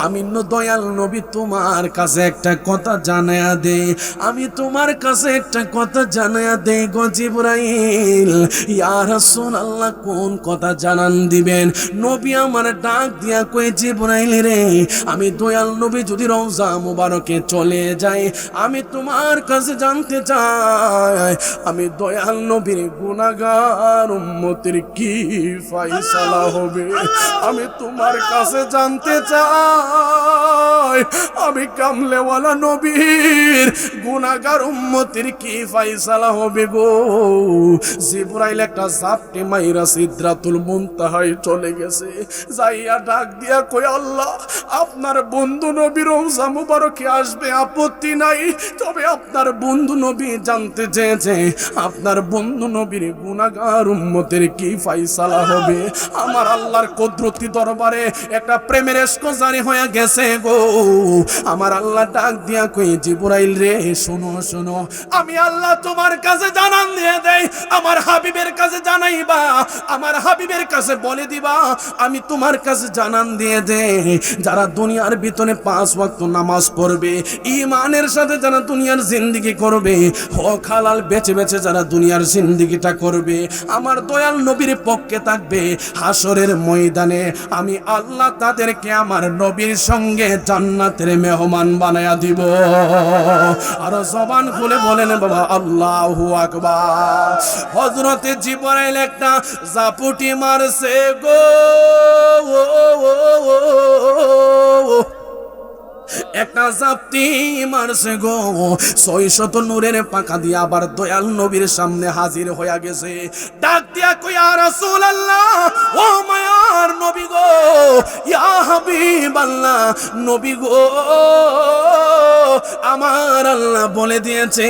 আমি দয়াল নবী তোমার কাছে একটা কথা জানায়া দে, আমি তোমার কাছে একটা কথা জানায়া দে গো জিবরাইল। ইয়া রাসূলুল্লাহ কোন কথা জানান দিবেন? নবী আমার ডাক দিয়া কই, জিবরাইল রে আমি দয়াল নবী যদি রওজা মুবারকে চলে যাই, আমি তোমার কাছে জানতে চাই আমি দয়াল নবীর গুনাহগার উম্মতের কি ফয়সালা হবে। আমি তোমার কাছে জানতে জানতে চাই আমি কামলেওয়ালা নবীর গুনাহগার উম্মতের কি ফয়সালা হবে গো। জিবরাইল একটা জাপটে মাইরা সিদরাতুল মুনতাহায় চলে গেছে, যাইয়া ডাক দিয়া কই আল্লাহ আপনার বন্ধু নবী রওজা মুবারকে আসবে আপত্তি নাই, তবে আপনার বন্ধু নবী জানতে চেয়েছে আপনার বন্ধু নবীর গুনাহগার উম্মতের কি ফয়সালা হবে। আমার আল্লাহর কুদরতি দরবারে একটা প্রেমের ইশক জারি হয়ে গেছে গো। আমার আল্লাহ ডাক দিয়া কই জিবরাইল রে শোনো শোনো, আমি আল্লাহ তোমার কাছে জানান দিয়ে দেই, আমার হাবিবের কাছে জানাইবা, আমার হাবিবের কাছে বলে দিবা আমি তোমার কাছে জানান দিয়ে দেই, যারা দুনিয়ার ভিতরে 5 ওয়াক্ত নামাজ পড়বে, ঈমানের সাথে যারা দুনিয়ার জিন্দেগি করবে, হক হালাল বেছে বেছে যারা দুনিয়ার জিন্দেগিটা করবে, আমার দয়াল নবীর পক্ষে থাকবে, হাসরের ময়দানে আমি আল্লাহ তাদেরকে আমার নবীর সঙ্গে জান্নাতের মেহমান বানায়া দিব। আর জবান খুলে বলেন বাবা আল্লাহু আকবার। হযরতে জিবরাইল একটা জাপুটি মারছে গো, একটা জাপটি মারছে গো, 600 নূরের পাকা দিয়ে আবার দয়াল নবীর সামনে হাজির হয়ে গেছে। ডাক দিয়া কই ইয়া রাসূলুল্লাহ, ও মায়ার নবী গো, ইয়া হাবিবাল্লাহ নবী গো, আমার আল্লাহ বলে দিয়েছে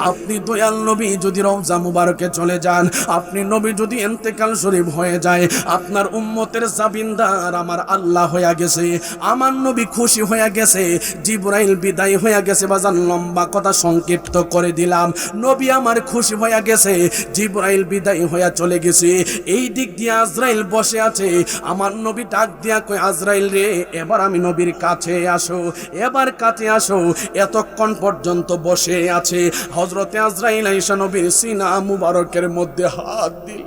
আপনি দয়াল নবী যদি রওজা মুবারকে চলে যান, আপনি নবী যদি ইন্তেকাল শরীফ হয়ে যায়, আপনার উম্মতের জাবিনদার আমার আল্লাহ হয়ে গেছে, আমার নবী খুশি হয়ে গেছে, জিবরাইল বিদায় হয়ে গেছে। বাজান লম্বা কথা সংক্ষিপ্ত করে দিলাম, নবী আমার খুশি হয়ে গেছে, জিবরাইল বিদায় হয়ে চলে গেছে, এই দিক দিয়ে আজরাইল বসে আছে। আমার নবী ডাক দিয়া কই আজরাইল রে এবার আমি নবীর কাছে আসো, এবার কাছে আসো। এতক্ষণ পর্যন্ত বসে আছে, হযরতে আজরাইল আয়েশা নবীর সিনা মুবারকের মধ্যে হাত দিল।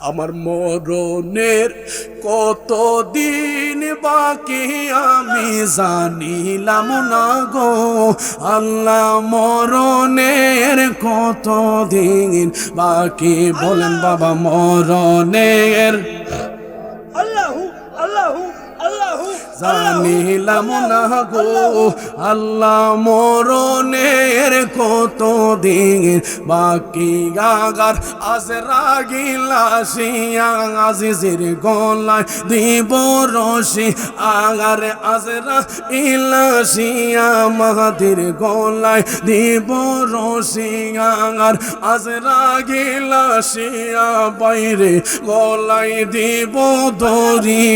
আমার মরণের কতদিন বাকি আমি জানিলাম না গো আল্লাহ, মরণের কতদিন বাকি বলেন বাবা মরণের আল্লাহু আল্লাহু আল্লাহু জানিলাম না গো আল্লাহ, মরণের কতদিন বাকি আগার আজরাইল আসিয়া আজিজের গলায় দিব রশি, আগার আজরাইল আসিয়া মাহাদির গলায় দিব রশি, আগার আজরাইল আসিয়া বাইরে গলায় দিব দড়ি,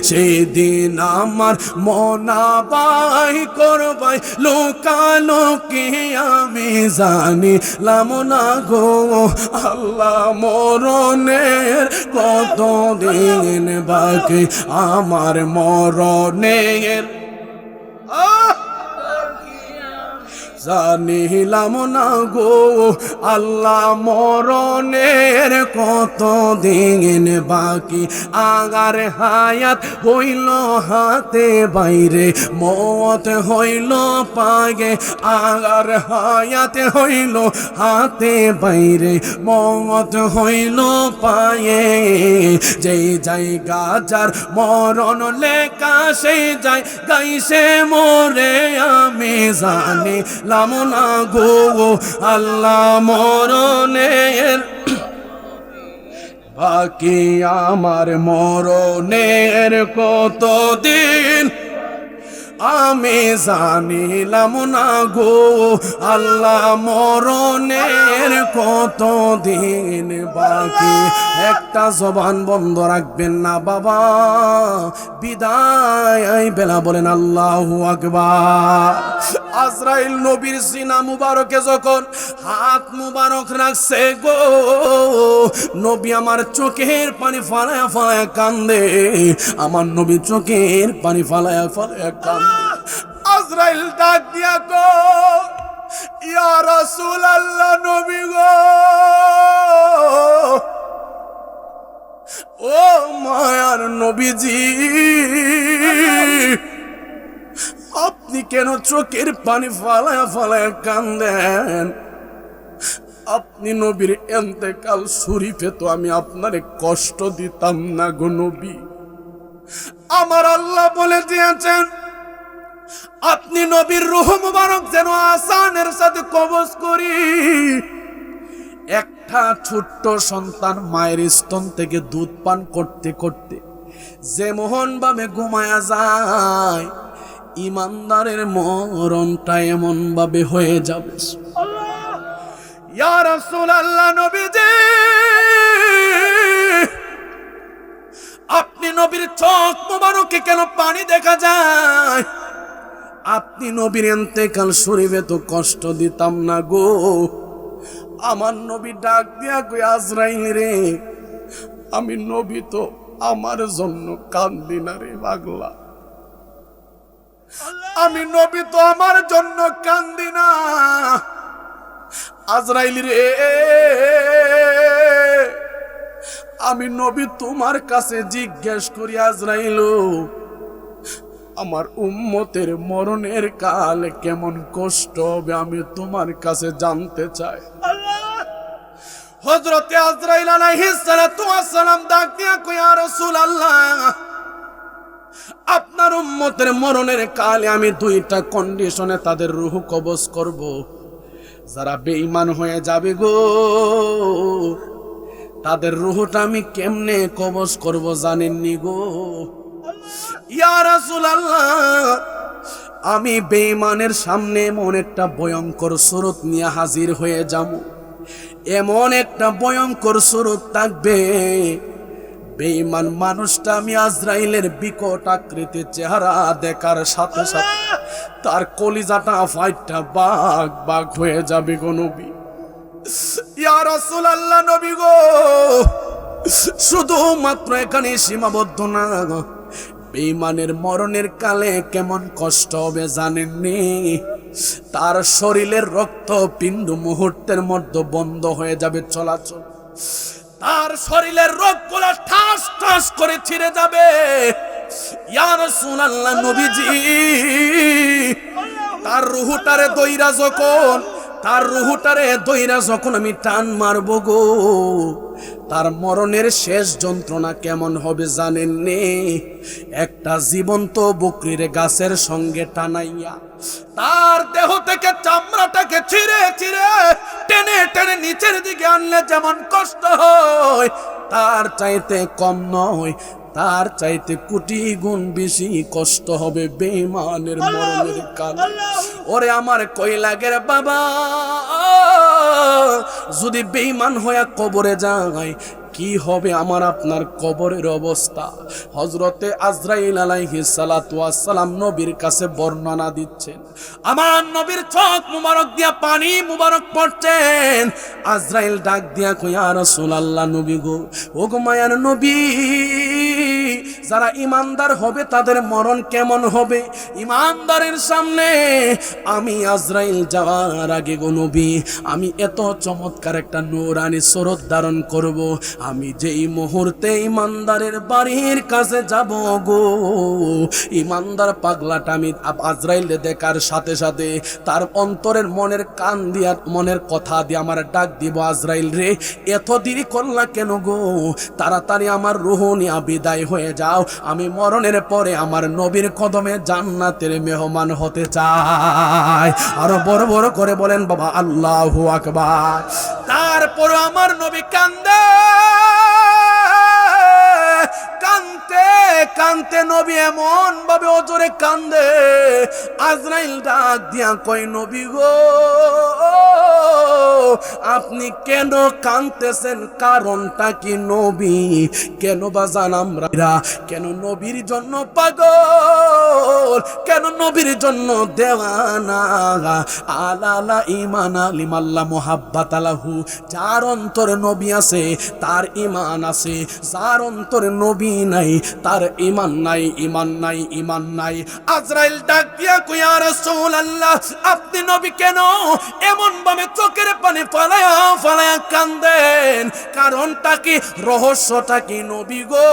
সেদিন আমার মনাবাই করবাই লোকালোকে আমি জানিলাম না গো আল্লাহ, মরণের কতদিন বাকি আমার মরণের জানিলাম না গো আল্লাহ, মরণের কতদিন বাকি আগার হায়াত হইল হাতে বাইরে, মত হইল পাগে, আগার হায়াত হইল হাতে বাইরে, মত হইল পায়ে, যেই জায়গা যার মরণ লেখা সেই যাই গাইছে মোরে আমি জানি লামনা গো আল্লাহ, মরণের বাকি আমার মরণের কতদিন আমি জানিলাম না গো আল্লাহ, মরণের কতদিন বাকি। একটা জবান বন্ধ রাখবেন না বাবা, বিদায় বেলা বলেন আল্লাহু আকবার। আজরাইল নবীর সিনা মুবারকে যখন হাত মুবারক রাখছে গো, নবী আমার চোখের পানি ফালায়া ফালায়া কান্দে, আমার নবী চোখের পানি ফালায়া ফালায়া কান্দে। আজরাইল ডাক দিয়া গো ইয়া রাসূলুল্লাহ নবী গো, ও মায়ার নবীজি, আপনি কেন চোখের পানি ফালায়া ফালায়া কান্দেন? আপনি নবীর এন্তেকাল শরীফে তো আমি আপনারে কষ্ট দিতাম না গো নবী। আমার আল্লাহ বলে দিয়েছেন আপনি নবীর রূহ মুবারক যেন আসানের সাথে কবজ করি। একটা ছোট্ট সন্তান মায়ের স্তন থেকে দুধ পান করতে করতে যে মোহন ভাবে ঘুমায়া যায়, ইমানদারের মরণটা এমন ভাবে হয়ে যাবে। ইয়া রাসূলুল্লাহ নবীজি, আপনি নবীর চোখ মুবারকে কেন পানি দেখা যায়? আপনি নবীর ইন্তেকাল শরীফে তো কষ্ট দিতাম না গো। আমার নবী ডাক দিয়া কই, আজরাইল রে, আমি নবী তো আমার জন্য কান্দি না রে পাগলা, আমি নবী তো আমার জন্য কান্দি না। আজরাইল রে, আমি নবী তোমার কাছে জিজ্ঞেস করি, আজরাইল আমার উম্মতের মরণের কাল কেমন কষ্ট হবে আমি তোমার কাছে জানতে চাই। হযরতে আজরাইল আলাইহিস সালাতু ওয়াস সালাম ডাক দিয়া কই, ইয়া রাসূলুল্লাহ, আপনার উম্মতের মরণের কালে আমি দুইটা কন্ডিশনে তাদের রূহ কবজ করব। যারা বেঈমান হয়ে যাবে গো, তাদের রূহটা আমি কেমনে কবজ করব জানেননি গো? ইয়া রাসূলুল্লাহ, আমি বেঈমানের সামনে এমন একটা ভয়ঙ্কর সুরত নিয়ে হাজির হয়ে যাব, এমন একটা ভয়ঙ্কর সুরত থাকবে, বেঈমান মানুষটা আমি আজরাইলের বিকট আকৃতির চেহারা দেখার সাথে সাথে তার কলিজাটা ফাইটটা বাগ বাগ হয়ে যাবে গো নবী। ইয়া রাসূলুল্লাহ নবী গো, শুধু মাত্র এখানে সীমাবদ্ধ না, বেঈমানের মরণের কালে কেমন কষ্ট হবে জানেননি? তার শরীরের রক্তপিণ্ড মুহূর্তের মধ্যে বন্ধ হয়ে যাবে চলাচল, তার শরীরের রোগগুলো ঠাস ঠাস করে ছিঁড়ে যাবে। ইয়া রাসূলুল্লাহ নবীজি, তার রূহটারে দইরা যখন আমি টান মারবো গো, তার মরণের শেষ যন্ত্রণা কেমন হবে জানেননি? একটা জীবন্ত বকরির গাছের সঙ্গে টানাইয়া তার দেহ থেকে চামড়াটাকে ছিঁড়ে ছিঁড়ে টেনে টেনে নিচের দিকে আনলে যেমন কষ্ট হয়, তার চাইতে কম নয়, তার চাইতে কোটি গুণ বেশি কষ্ট হবে বেঈমানের মরণের কালে। ওরে আমার কই লাগের বাবা, যদি বেঈমান হয়ে কবরে যায় কি হবে আমার আপনার কবরের অবস্থা? হযরতে আজরাইল আলাইহিস সালাতু ওয়াস সালাম নবীর কাছে বর্ণনা দিচ্ছেন, আমার নবীর চোখ মুবারক দিয়া পানি মুবারক পড়ছেন। আজরাইল ডাক দিয়া কই, ইয়া রাসূলুল্লাহ নবী গো, ও গো মায়ার নবী, যারা ইমানদার হবে তাদের মরণ কেমন হবে? ইমানদারের সামনে আমি আজরাইল যাওয়ার আগে গো নবী, আমি এত চমৎকার একটা নূরানি সুরত ধারণ করব, আমি যেই মুহূর্তে ইমানদারের বাড়ির কাছে যাব গো, ইমানদার পাগলাটা আমি আজরাইল দেখার সাথে সাথে তার অন্তরের মনের কান দিয়া মনের কথা দিয়ে আমার ডাক দিব, আজরাইল রে, এত দেরি করলা কেন গো? তাড়াতাড়ি আমার রূহ নিয়া বিদায় হয়ে যাও, আমি মরণের পরে আমার নবীর কদমে জান্নাতের মেহমান হতে চাই। আরো বড় বড় করে বলেন বাবা আল্লাহু আকবার। তারপর আমার নবী কান্দে কান্দে কান্দে, নবী এমন ভাবে ওজোরে কান্দে, আজরাইল ডাক দিয়া কই, নবী গো, আপনি কেন কাঁদতেছেন? কারণটা কি নবী? কেন বাজান আমরা কেন নবীর জন্য পাগল, কেন নবীর জন্য দেওয়ানা? আলালা ইমান আলিমাল্লাহ মুহাব্বাত আলাহু, যার অন্তরে নবী আছে তার ঈমান আছে, যার অন্তরে নবী নাই তার ঈমান নাই, ঈমান নাই, ঈমান নাই। আজরাইল ডাক দিয়া কই, ইয়া রাসূলুল্লাহ, আপনি নবী কেন এমন ভাবে চোখের পানি ফেলায় ফালায়া ফালায়া কান্দেন। কারণটা কি, রহস্যটা কি নবী গো?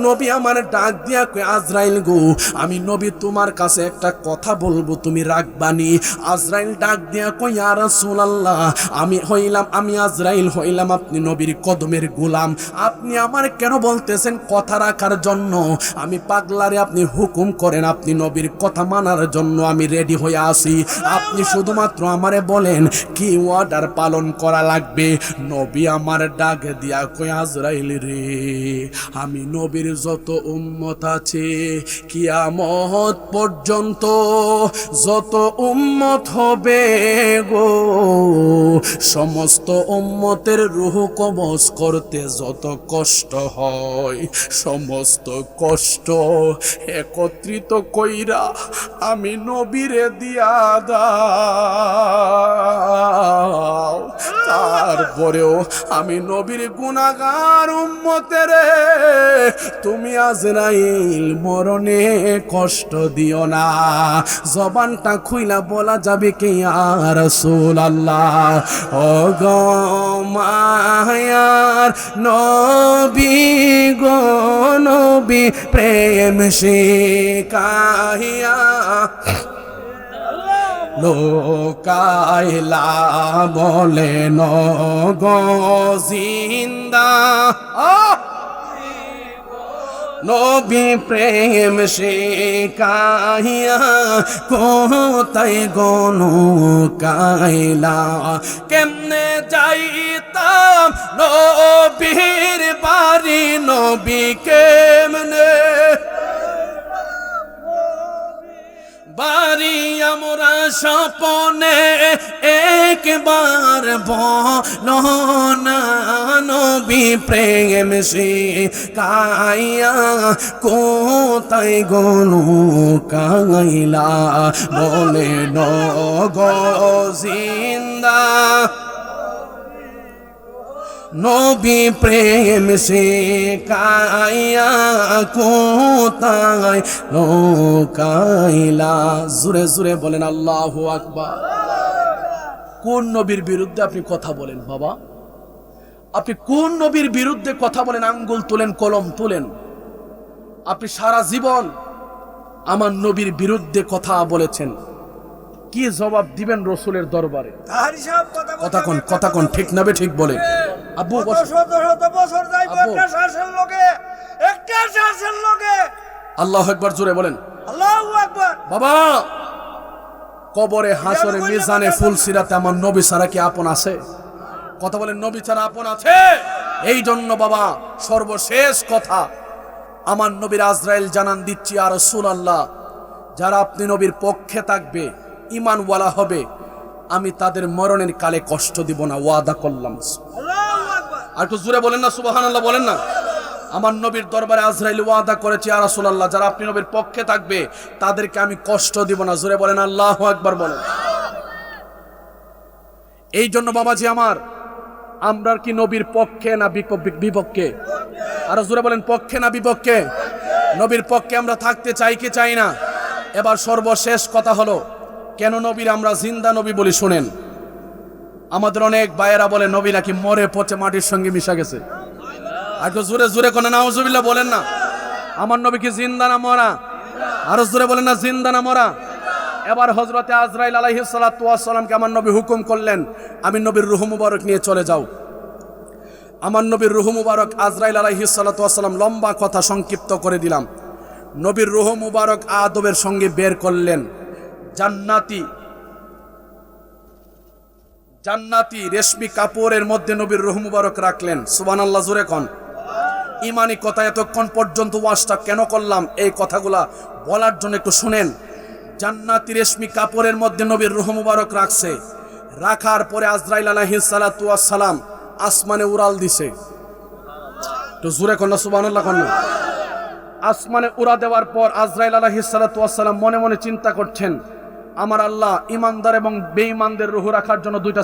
নবী আমার ডাক দিয়া কই, আজরাইল গো, আমি নবী তোমার কাছে একটা কথা বলবো, তুমি রাখবানি? আজরাইল ডাক দিয়া কই, ইয়া রাসূলুল্লাহ, আমি আজরাইল হইলাম আপনি নবীর কদমের গোলাম। আপনি আমার কেন বলতেছেন কথা রাখার জন্য? আমি পাগলারে আপনি হুকুম করেন, আপনি নবীর কথা মানার জন্য আমি রেডি হয়ে আসি। আপনি শুধুমাত্র আমারে বলেন কি অর্ডার পালন করা লাগবে। নবী আমার ডাক দিয়া কই, আজরাইল রে, আমি নবীর যত উম্মত আছে কিয়ামত পর্যন্ত যত উম্মত হবে গো, সমস্ত উম্মতের রূহ কবজ করতে যত কষ্ট হয়, সমস্ত কষ্ট একত্রিত কইরা আমি নবীরে দিয়া দাও। তারপরেও আমি নবীর গুনাহগার উম্মতের তুমি আজরাইল মরণে কষ্ট দিও না। জবানটা খুইলা বলা যাবে কি, ইয়া রাসূলুল্লাহ, ও গো মায়ার নবী গো, নবী প্রেম শিখাইয়া লোকাইলা বলে গো জিন্দা, নবী প্রেম শিখাইয়া কোথায় গনু কাইলা। কেমনে যাইতাম নবীর বাড়ি, নবী কেমনে বাড়ি আমরা স্বপনে একবার বলো না, নবী প্রেম শিখাইয়া কোথায় গনু কাইলা বলে গো জিন্দা, নবী প্রেম শিখাইয়া কোথায় লোকাইলা। জোরে জোরে বলেন আল্লাহু আকবার। কোন নবীর বিরুদ্ধে আপনি কথা বলেন বাবা? আপনি কোন নবীর বিরুদ্ধে কথা বলেন? আঙ্গুল তোলেন, কলম তোলেন। আপনি সারা জীবন আমার নবীর বিরুদ্ধে কথা বলেছেন, কি জবাব দিবেন রসুলের দরবারে? কথা কোন ঠিক নাবে ঠিক বলে। আব্বু আল্লাহু আকবার, জোরে বলেন আল্লাহু আকবার। বাবা, কবরে, হাসরে, মিজানে, ফুলসিরাতে আমার নবী ছাড়া কি আপন আছে? কথা বলেন, নবী ছাড়া আপন আছে? এই জন্য বাবা, সর্বশেষ কথা আমার নবীর আজরাইল জানান দিচ্ছি, আর রাসূলুল্লাহ, যারা আপনি নবীর পক্ষে থাকবে, ঈমানওয়ালা হবে, আমি তাদের মরণের কালে কষ্ট দিব না, ওয়াদা করলাম। আর একটু জোরে বলেন না সুবহানাল্লাহ, বলেন না। আমার নবীর দরবারে আজরাইল ওয়াদা করেছে, ইয়া রাসূলুল্লাহ, যারা আপনি নবীর পক্ষে থাকবে তাদেরকে আমি কষ্ট দিব না। জোরে বলেন আল্লাহু আকবার বলেন। এই জন্য বাবাজি আমার, আমরা কি নবীর পক্ষে না বিপক্ষে? আর জোরে বলেন, পক্ষে না বিপক্ষে? নবীর পক্ষে আমরা থাকতে চাই কি চাই না? এবার সর্বশেষ কথা হলো, কেন নবীর আমরা জিন্দা নবী বলি শুনেন। আমাদের অনেক ভাইয়েরা বলে নবী নাকি মরে পচে মাটির সঙ্গে মিশা গেছে। আর তো জোরে জোরে কোন নাউজুবিল্লাহ বলেন না। আমার নবী কি জিন্দা না মরা? আরো জোরে বলেন না, জিন্দা না মরা? এবার হযরতে আজরাইল আলাইহিস সালাতু ওয়াস সালামকে আমার নবী হুকুম করলেন, আমি নবীর রূহ মুবারক নিয়ে চলে যাও। আমার নবীর রূহ মুবারক আজরাইল আলাইহিস সালাতু ওয়াস সালাম, লম্বা কথা সংক্ষিপ্ত করে দিলাম। নবীর রূহ মুবারক আদবের সঙ্গে বের করলেন। জান্নাতি রেশমি কাপড়ের মধ্যে নবীর রূহ মুবারক রাখলেন। সুবহানাল্লাহ, জোরে কোন। ইমানি কথা এতক্ষণ পর্যন্ত ওয়াজটা কেন করলাম, এই কথাগুলা বলার জন্য একটু শুনেন। জান্নাতি রেশমি কাপড়ের মধ্যে নবীর রূহ মুবারক রাখছে। রাখার পরে আজরাইল আলাইহিস সালাতু ওয়াস সালাম আসমানে উড়াল দিছে। তো জোরে কোন সুবহানাল্লাহ কোন। আসমানে উড়া দেওয়ার পর আজরাইল আলাইহিস সালাতু ওয়াস সালাম মনে মনে চিন্তা করছেন, আমার আল্লাহ ইমানদার এবং বেঈমানদের রূহ রাখার জন্য দুইটা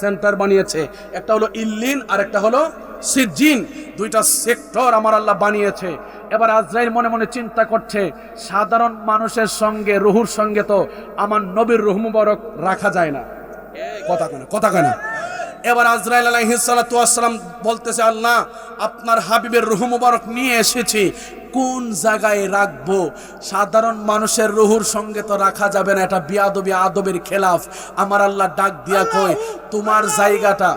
সেন্টার বানিয়েছে। একটা হলো ইল্লিন আর একটা হলো সিজ্জিন। দুইটা সেক্টর আমার আল্লাহ বানিয়েছে। এবার আজরাইল মনে মনে চিন্তা করছে, সাধারণ মানুষের সঙ্গে রূহুর সঙ্গে তো আমার নবীর রূহ মুবারক রাখা যায় না। কথা কেন? এবার আজরাইল আলাইহিস সালাতু ওয়াস সালাম বলতেছে, আল্লাহ আপনার হাবিবের রূহ মুবারক নিয়ে এসেছি, কোন জায়গায় রাখবো? সাধারণ মানুষের রুহুর সঙ্গে তো রাখা যাবে না, এটা বিয়াদবি আদবের খেলাফ। আমার আল্লাহ ডাক দিয়া কয়, তোমার জায়গাটা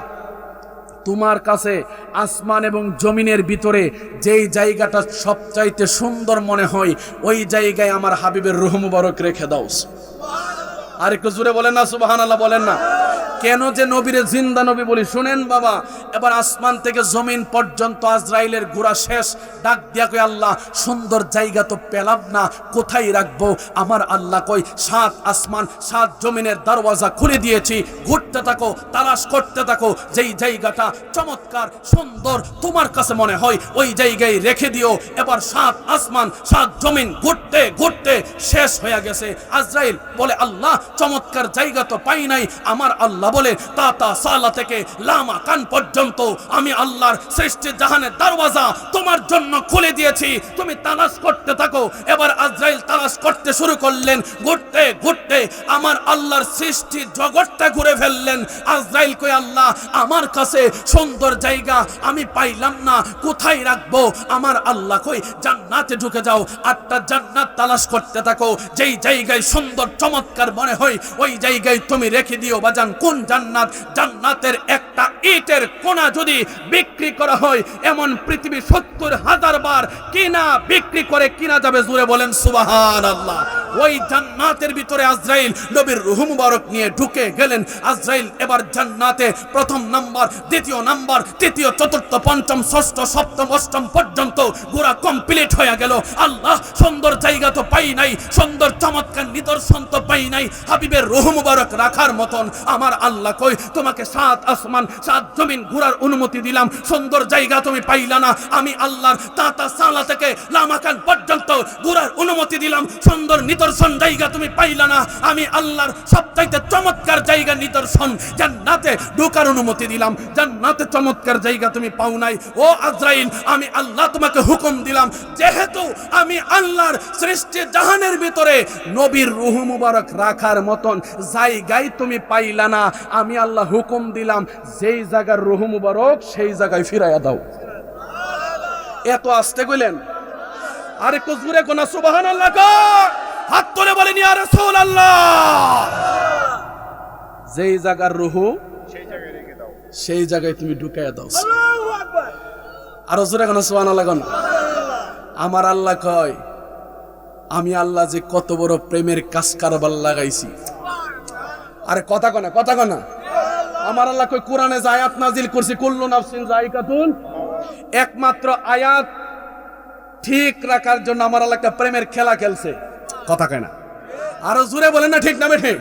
তোমার কাছে আসমান এবং জমিনের ভিতরে যেই জায়গাটা সবচাইতে সুন্দর মনে হয় ওই জায়গায় আমার হাবিবের রূহ মুবারক রেখে দাও। আর একটু জোরে বলেন না সুবহানাল্লাহ, বলেন না। কেন যে নবীরে জিন্দা নবী বলি শুনেন বাবা। এবার আসমান থেকে জমিন পর্যন্ত আজরাইলের ঘোরা শেষ। ডাক দিয়া কই, আল্লাহ সুন্দর জায়গা তো পেলাম না, কোথায় রাখবো? আমার আল্লাহ কই, 7 আসমান 7 জমিনের দরওয়াজা খুলে দিয়েছি, ঘুরতে থাকো, তালাশ করতে থাকো, যেই জায়গাটা চমৎকার সুন্দর তোমার কাছে মনে হয় ওই জায়গায় রেখে দিও। এবার 7 আসমান 7 জমিন ঘুরতে ঘুরতে শেষ হয়ে গেছে। আজরাইল বলে, আল্লাহ চমৎকার জায়গা তো পাই নাই। আমার আল্লাহ বলে, তাতা সালা থেকে লামা কান পর্যন্ত আমি আল্লাহর সৃষ্টি জাহানের দরওয়াজা তোমার জন্য খুলে দিয়েছি, তুমি তালাশ করতে থাকো। এবার আজরাইল তালাশ করতে শুরু করলেন, ঘুরতে ঘুরতে আমার আল্লাহর সৃষ্টি জগৎটা ঘুরে ফেললেন। আজরাইল কই, আল্লাহ আমার কাছে সুন্দর জায়গা আমি পাইলাম না, কোথায় রাখবো? আমার আল্লাহ কই, জান্নাতে ঢুকে যাও, 8টা জান্নাত তালাশ করতে থাকো, যেই জায়গায় সুন্দর চমৎকার মনে হয় ওই জায়গায় তুমি রেখে দিও। বাজান, কোন জান্নাত? জান্নাতের একটা ইটের কোনা যদি বিক্রি করা হয় এমন পৃথিবী 70,000 বার কিনা বিক্রি করে কিনা যাবে। জোরে বলেন সুবহানাল্লাহ। ওই জান্নাতের ভিতরে আজরাইল নবীর রূহ মুবারক নিয়ে ঢুকে গেলেন। আজরাইল এবার জান্নাতে 1ম নাম্বার, 2য় নাম্বার, 3য়, 4র্থ, 5ম, 6ষ্ঠ, 7ম, 8ম পর্যন্ত ঘোরা কমপ্লিট হয়ে গেল। আল্লাহ সুন্দর জায়গা তো পাই নাই, সুন্দর চমৎকার নিদর্শন তো পাই নাই, হাবিবের রূহ মুবারক রাখার মতন। আমার আল্লাহ কই, তোমাকে 7 আসমান 7 জমিন ঘোরার অনুমতি দিলাম, সুন্দর জায়গা তুমি পাইলা না। আমি আল্লাহর তাতা সালা থেকে লামাকান পর্যন্ত ঘোরার অনুমতি দিলাম, সুন্দর নিদর্শন জায়গা তুমি পাইলা না। আমি আল্লাহর সবচাইতে চমৎকার জায়গা নিদর্শন জান্নাতে ঢোকার অনুমতি দিলাম, জান্নাতে চমৎকার জায়গা তুমি পাও নাই। ও আজরাইল, আমি আল্লাহ তোমাকে হুকুম দিলাম, যেহেতু আমি আল্লাহর সৃষ্টি জাহানের ভিতরে নবীর রূহ মুবারক রাখার মতন জায়গায় তুমি পাইলা না, আমি আল্লাহ হুকুম দিলাম যেই জায়গার রূহ মুবারক সেই জায়গায় ফিরাইয়া দাও। এত আস্তে কইলেন? আর একটু জোরে কোনা সুবহানাল্লাহ গো, হাত তুলে বলেন ইয়া রাসূলুল্লাহ। যেই জায়গার রূহ সেই জায়গায় তুমি ঢুকাইয়া দাও। আল্লাহু আকবার। আর জোরে কোনা সুবহানাল্লাহ গো। আমার আল্লাহ কয়, আমি আল্লাহ যে কত বড় প্রেমের কাজ কারবার লাগাইছি। আরে কথা কনা, কথা কনা। আমার আল্লাহ কই, কোরআনে যে আয়াত নাজিল করছি, কুল্লু নাফসিন যায়িকাতুল, একমাত্র আয়াত ঠিক রাখার জন্য আমার আল্লাহ একটা প্রেমের খেলা খেলছে। কথা কয় না? আরো জোরে বলেন না, ঠিক না বেঠে?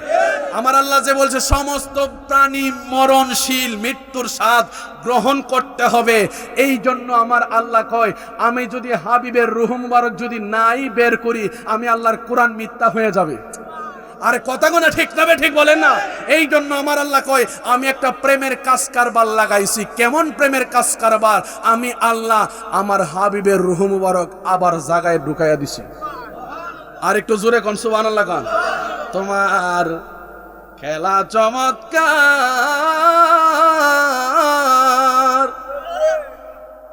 আমার আল্লাহ যে বলছে সমস্ত প্রাণী মরণশীল, মৃত্যুর স্বাদ গ্রহণ করতে হবে। এই জন্য আমার আল্লাহ কয়, আমি যদি হাবিবের রূহ মুবারক যদি নাই বের করি, আমি আল্লাহর কোরআন মিথ্যা হয়ে যাবে। আরে কথা কোনা ঠিক না ঠিক বলেন না? এই জন্য আমার আল্লাহ কয়, আমি একটা প্রেমের কাজ কারবার লাগাইছি। কেমন প্রেমের কাজ কারবার? আমি আল্লাহ আমার হাবিবের রূহ মুবারক আবার জায়গায় ঢুকাইয়া দিছি। আর একটু জোরে কোন সুবহানাল্লাহ খান। তোমার খেলা চমৎকার,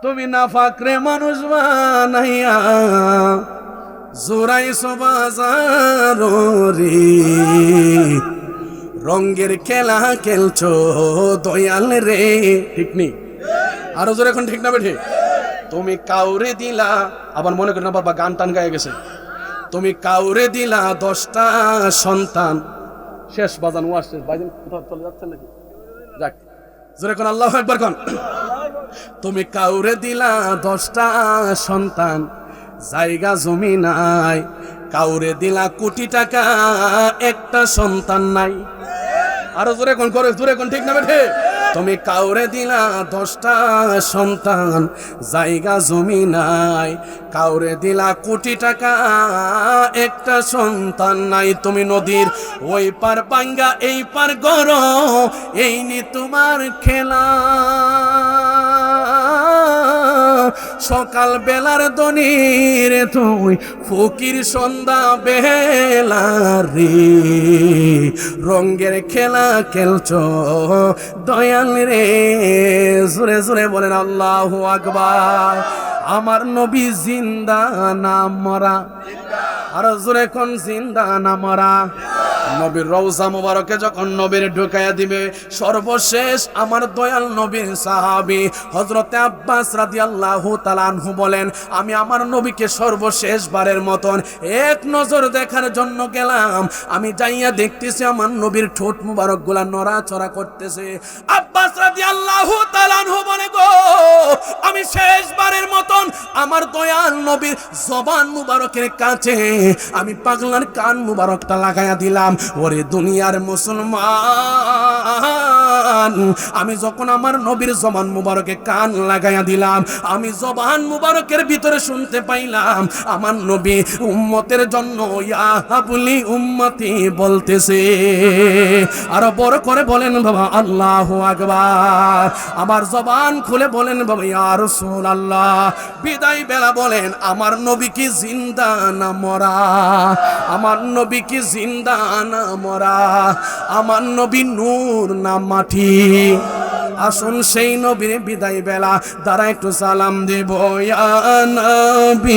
তুমি না ফাকরে মানুষ বানাইয়া জোরাইছো বাজার রে, রঙ্গের খেলা খেলছো দয়াল রে। ঠিক নেই? আরো জোরে এখন ঠিক না বেঠে? তুমি কাউরে দিলা, আবার মনে করি না বাবা গান টান গায়ে গেছে, তুমি কাউরে দিলা 10টা সন্তান। শেষ বাজান ওয়াজ শেষ। ভাইজান কোথাও চলে যাচ্ছেন নাকি? যাক, জোরে কোন আল্লাহু আকবার কোন। তুমি কাউরে দিলা 10টা সন্তান, জায়গা জমি নাই, কাউরে দিলা কোটি টাকা, একটা সন্তান নাই। আরো জোরে কোন করে, জোরে কোন ঠিক না বেঠে? তুমি কাউরে দিলা 10টা সন্তান, জায়গা জমি নাই, কাউরে দিলা কোটি টাকা, একটা সন্তান নাই। তুমি নদীর ওই পার পাঙ্গা এই পার গড়, এই নি তোমার খেলা। সকাল বেলার দনির তুই ফকির সন্ধ্যা বেলা রে রঙ্গের খেলা খেলছো দয়াল রে জোরে জোরে বলেন আল্লাহু আকবার আমার নবী জিন্দা না মরা আর জোরে কোন জিন্দা না মরা নবীর রওজা মুবারকে যখন নবীর ঢুকাইয়া দিবে সর্বশেষ আমার দয়াল নবীর সাহাবী হযরতে আব্বাস রাদিয়াল্লাহু তাআলা আনহু বলেন আমি আমার নবীকে সর্বশেষ বারের মতন এক নজর দেখার জন্য গেলাম আমি যাইয়া দেখতেছি আমার নবীর ঠোঁট মুবারকগুলা নড়াচড়া করতেছে আব্বাস রাদিয়াল্লাহু তাআলা আনহু বলে গো আমি শেষবারের মতন আমার দয়াল নবীর জবান মুবারকের কাছে আমি পাগলার কান মুবারকটা লাগাইয়া দিলাম ওরে দুনিয়ার মুসলমান আমি যখন আমার নবীর জবান মুবারকে কান লাগাইয়া দিলাম আমি জবান মুবারকের ভিতরে শুনতে পাইলাম আমার নবী উম্মতের জন্য ইয়া হাবলি উম্মতি বলতেছে আর বড় করে বলেন বাবা আল্লাহু আকবার আমার জবান খুলে বলেন বাবা ইয়া রাসূলুল্লাহ বিদায় বেলা বলেন আমার নবী কি জিন্দা না মরা আমার নবী কি জিন্দা না মরা আমার নবী নূর না মাটি আসুন সেই নবীর বিদায় বেলা দ্বারা একটু সালাম দেব ইয়া নবী